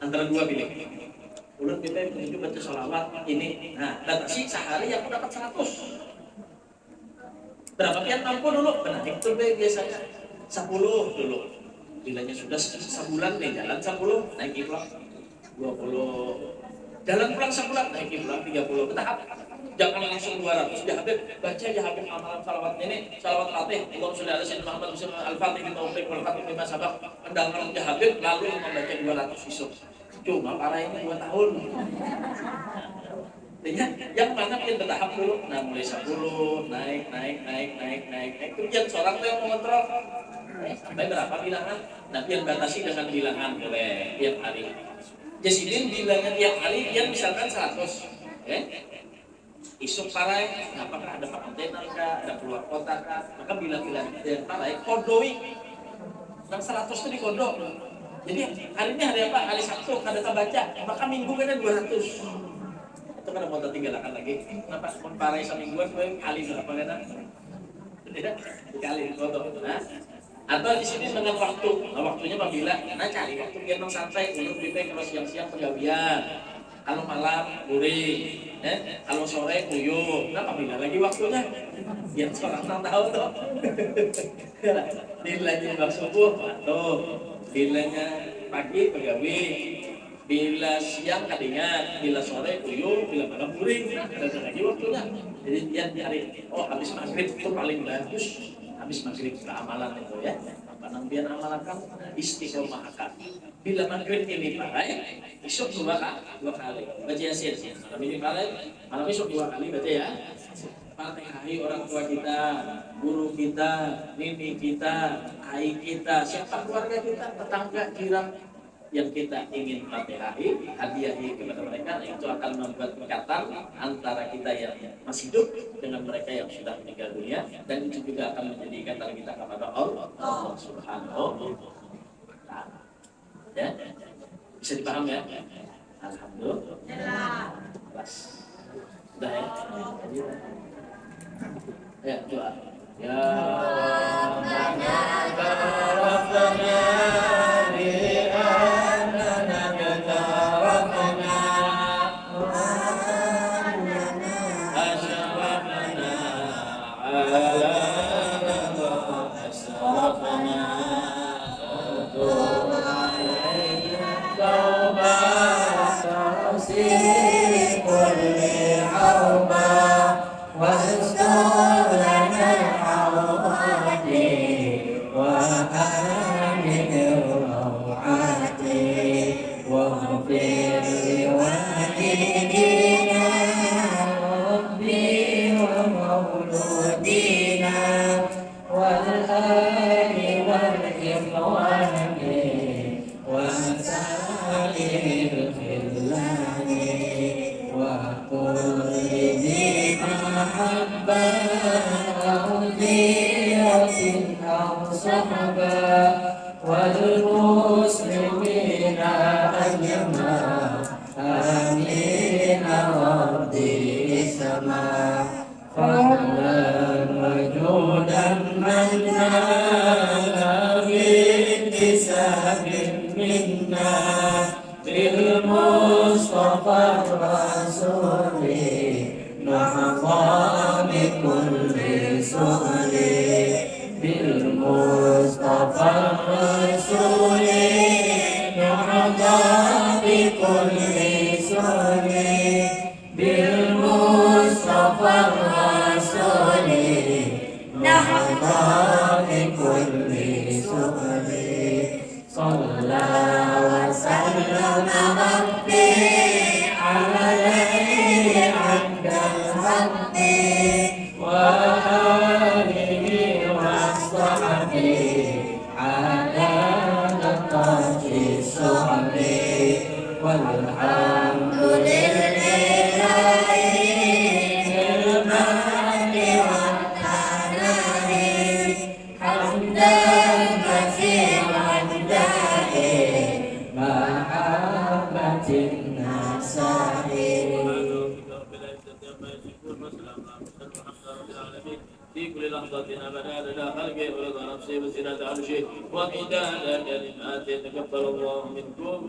Antara dua pilih. Ulun kita itu baca sholawat ini. Nah, batasi sehari aku dapat 100. Berapa pian mampu dulu? Benar itu biasanya 10 dulu. Bilanya sudah sebulan nih jalan 10 naik pulang 20. Jalan pulang sebulan naik pulang 30. Bertahap. Jangan langsung 200 Habib. Baca Habib amalan salawat ini, salawat Fatih. Allah sudah ada Sayyidina Muhammad Al-Fatih di Taufiq wal Fatih lima sabab. Mendalam Habib lalu membaca 200 isuk. Cuma para ini 2 tahun. Yang mana pian bertahap dulu, nah mulai 10 naik. Kemudian seorang tuh yang mengontrol sampai berapa bilangan, nah pian batasi dengan bilangan boleh tiap hari. Jadi bilangnya tiap hari pian misalkan 100, isuk parai, apakah ada pakantenan kah, ada keluar kota kah, maka bilang-bilang tiap parai kodoi, yang 100 itu dikodok. Jadi hari ini hari apa? Hari Sabtu, kada baca, maka minggu kan 200. Itu kan mau tinggalkan lagi. Kenapa parai semingguan gue kali berapa kan? Tidak dikali foto. Nah, atau di sini dengan waktu. Nah, waktunya apabila cari waktu biar santai dulu kita kalau siang-siang penggawian. Kalau malam guring, kalau sore kuyuh. Nah, apabila lagi waktunya biar seorang tahu tuh. Bilanya subuh tuh. Bilanya pagi penggawi. Bila siang kadingan, bila sore kuyuh, bila malam guring, ada lagi waktunya. Jadi dia cari, habis maghrib itu paling bagus. Habis maghrib amalan itu ya. Apa biar amalan kamu istiqomah akan. Bila maghrib ini pakai, esok 2 kali. Baca yasin. Malam ini pakai, malam esok 2 kali baca ya. Fatihai orang tua kita, guru kita, nini kita, ai kita, siapa keluarga kita, tetangga, jiran. yang kita ingin fatihahi, hadiahi kepada mereka, itu akan membuat ikatan antara kita yang masih hidup dengan mereka yang sudah meninggal dunia, dan itu juga akan menjadi ikatan kita kepada Allah Subhanahu wa Ta'ala. Ya, bisa dipaham ya? Alhamdulillah. Sudah ya? Ya, doa. Ya Rabbana Rabbana والمسلمين أجمعين آمين رب السماء فضلا وجودا منا باكتساب منا بالمصطفى الرسول نحظى بكل سؤل بالمصطفى الرسول نحظى بكل سؤل بالمصطفى الرسول نحظى بكل سؤل صلى وسلم ربي عليه عند الحق وآله وصحبه على نقاط الصحب والحمد لله المهد والثناء حمدا كثيرا دائم محبة النسائم في كل لحظة أبدا لنا خلقه ورضا نفسه وزنة عرشه ومداد كلماته تقبل الله منكم.